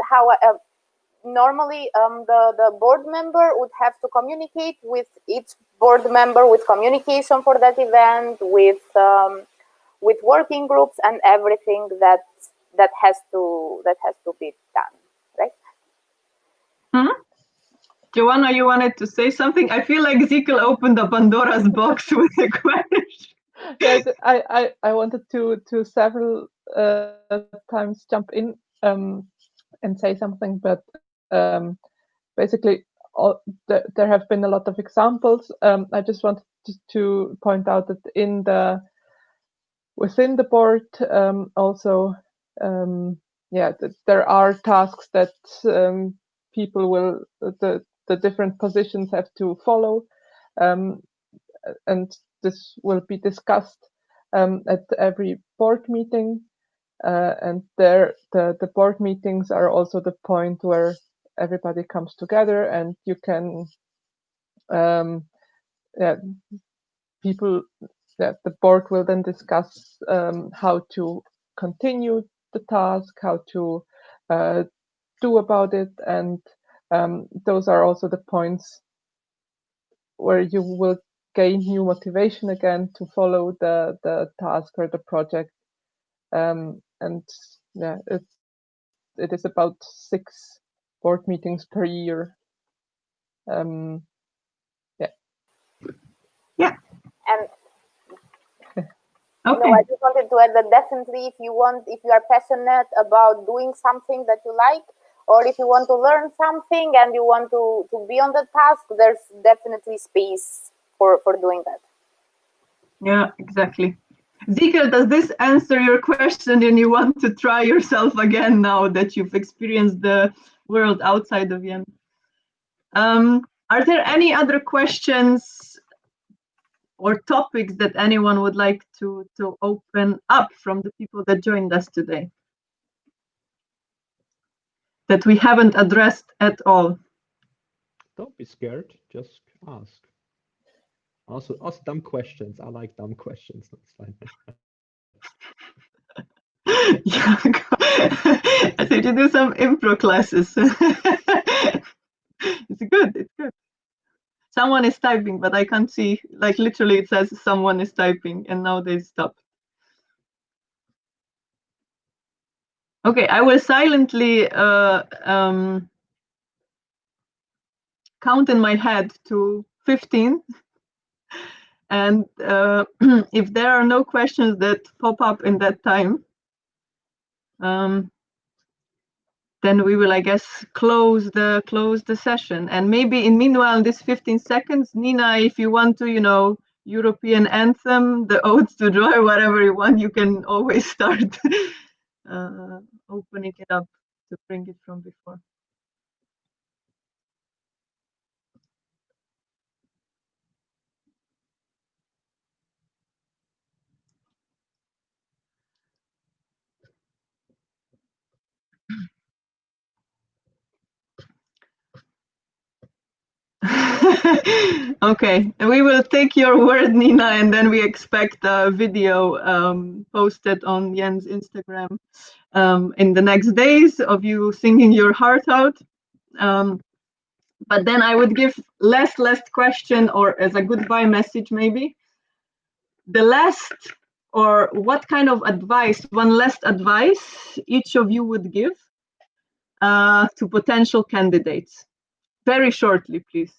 normally the board member would have to communicate with each board member with communication for that event, with working groups and everything that has to be done, right? Mm-hmm. Joanna, you wanted to say something? I feel like Ezekiel opened a Pandora's box with a question. Yes, I wanted to several times jump in and say something, but basically there have been a lot of examples. I just wanted to point out that within the board also there are tasks that people will the different positions have to follow, and this will be discussed at every board meeting. and there the board meetings are also the point where everybody comes together, and you can yeah, people that the board will then discuss how to continue the task, how to do about it, and those are also the points where you will gain new motivation again to follow the task or the project. And yeah, it is about 6 board meetings per year. Yeah. Yeah. And Okay. no, I just wanted to add that definitely if you are passionate about doing something that you like, or if you want to learn something and you want to be on the task, there's definitely space for doing that. Yeah, exactly. Zika, does this answer your question and you want to try yourself again now that you've experienced the world outside of Yen? Are there any other questions or topics that anyone would like to open up from the people that joined us today that we haven't addressed at all? Don't be scared. Just ask. Also, ask dumb questions. I like dumb questions. That's fine. Yeah, I think you do some improv classes. It's good. It's good. Someone is typing, but I can't see. Like literally, it says someone is typing, and now they stop. Okay, I will silently count in my head to 15. And if there are no questions that pop up in that time, then we will, I guess, close the session. And maybe in meanwhile, in this 15 seconds, Nina, if you want to, European anthem, the Odes to Joy, whatever you want, you can always start opening it up to bring it from before. Okay, and we will take your word, Nina, and then we expect a video posted on Yen's Instagram in the next days of you singing your heart out. But then I would give last question, or as a goodbye message maybe. The last, or what kind of advice, one last advice each of you would give to potential candidates? Very shortly, please.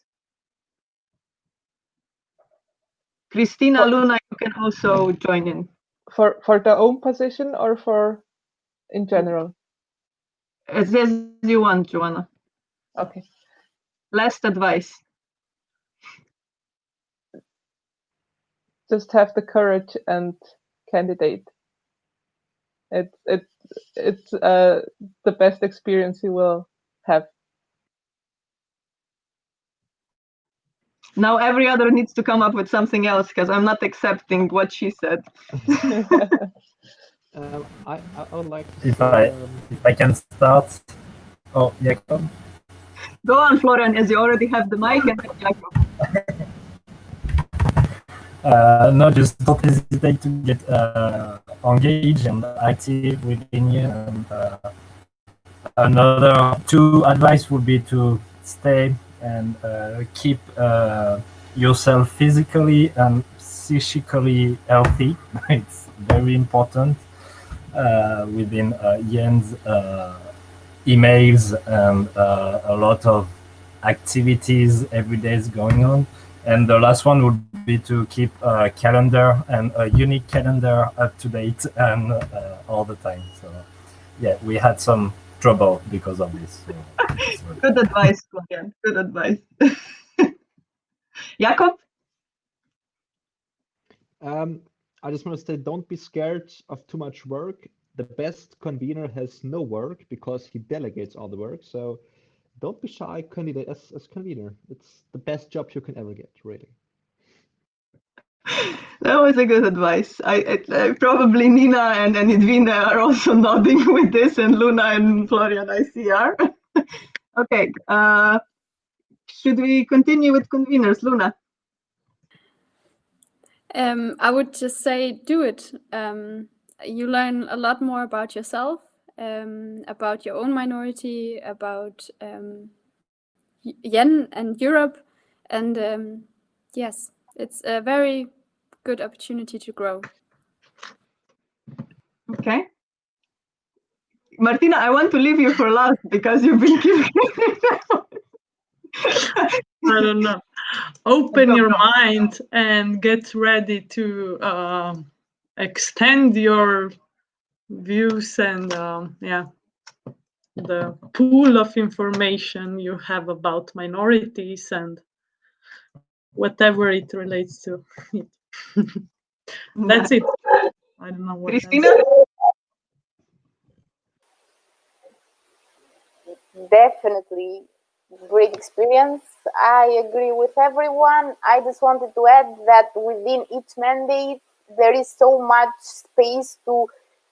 Christina, Luna, you can also join in. For the own position or for in general? As you want, Joanna. Okay. Last advice. Just have the courage and candidate. It's the best experience you will have. Now every other needs to come up with something else because I'm not accepting what she said. I would like to if I can start. Oh, Jacob. Go on, Florian, as you already have the mic, and then Jacob. No, just don't hesitate to get engaged and active within you. And another 2 advice would be to stay and keep yourself physically and psychically healthy. It's very important within Yen's emails and a lot of activities every day is going on. And the last one would be to keep a calendar and a unique calendar up to date and all the time. So yeah, we had some trouble because of this. So, good advice, Florian. Good advice. Jakob? I just want to say, don't be scared of too much work. The best convener has no work because he delegates all the work. So don't be shy, candidate as convener. It's the best job you can ever get, really. That was a good advice. I probably Nina and Edwina are also nodding with this, and Luna and Florian I see are. Okay, should we continue with conveners, Luna? I would just say do it. You learn a lot more about yourself, about your own minority, about YEN and Europe, and yes, it's a very good opportunity to grow. Okay. Martina, I want to leave you for last because you've been giving. I don't know. Open your mind and get ready to extend your views and yeah, the pool of information you have about minorities and whatever it relates to. That's it. I don't know what Cristina? else. Definitely great experience. I agree with everyone. I just wanted to add that within each mandate, there is so much space to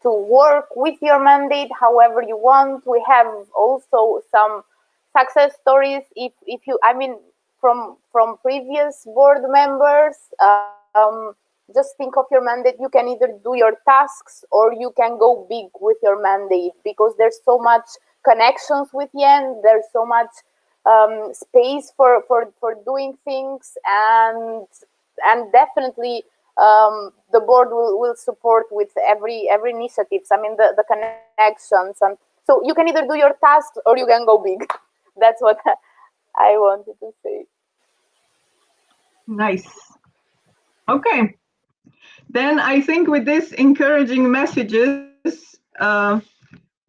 work with your mandate however you want. We have also some success stories. If you, I mean, from previous board members, just think of your mandate. You can either do your tasks or you can go big with your mandate, because there's so much connections with YEN. There's so much space for doing things, and definitely the board will support with every initiatives. I mean, the connections, and so you can either do your tasks or you can go big. That's what I wanted to say. Nice. Okay. Then I think with this encouraging messages,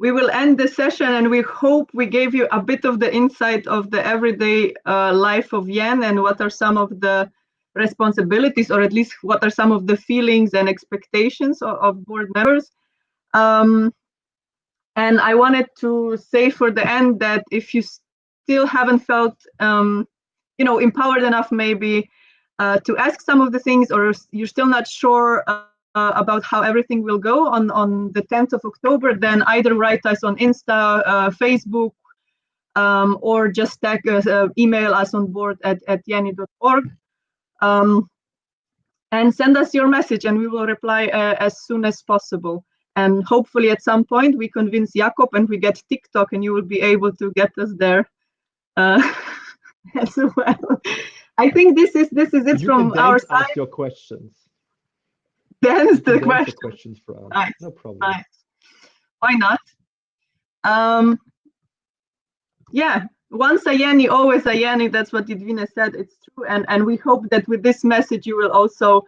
we will end the session, and we hope we gave you a bit of the insight of the everyday life of YEN and what are some of the responsibilities, or at least what are some of the feelings and expectations of board members. And I wanted to say for the end that if you still haven't felt, empowered enough maybe to ask some of the things, or you're still not sure about how everything will go on the 10th of October, then either write us on Insta, Facebook, or just email us on board@yeni.org, and send us your message, and we will reply as soon as possible. And hopefully at some point we convince Jakob and we get TikTok, and you will be able to get us there as well. I think this is it from our side. Ask your questions. Dance the questions for us. Nice. No problem. Nice. Why not? Yeah, once a YENi, always a YENi. That's what Edwina said. It's true. And we hope that with this message, you will also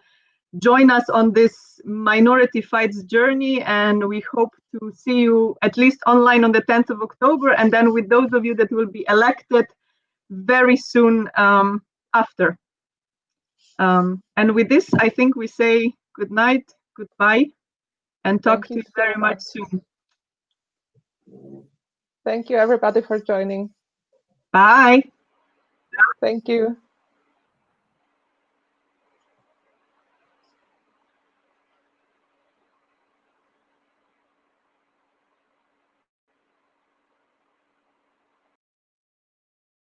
join us on this minority fights journey. And we hope to see you at least online on the 10th of October. And then with those of you that will be elected very soon after. And with this, I think we say good night, goodbye, and talk to you very much soon. Thank you, everybody, for joining. Bye. Thank you.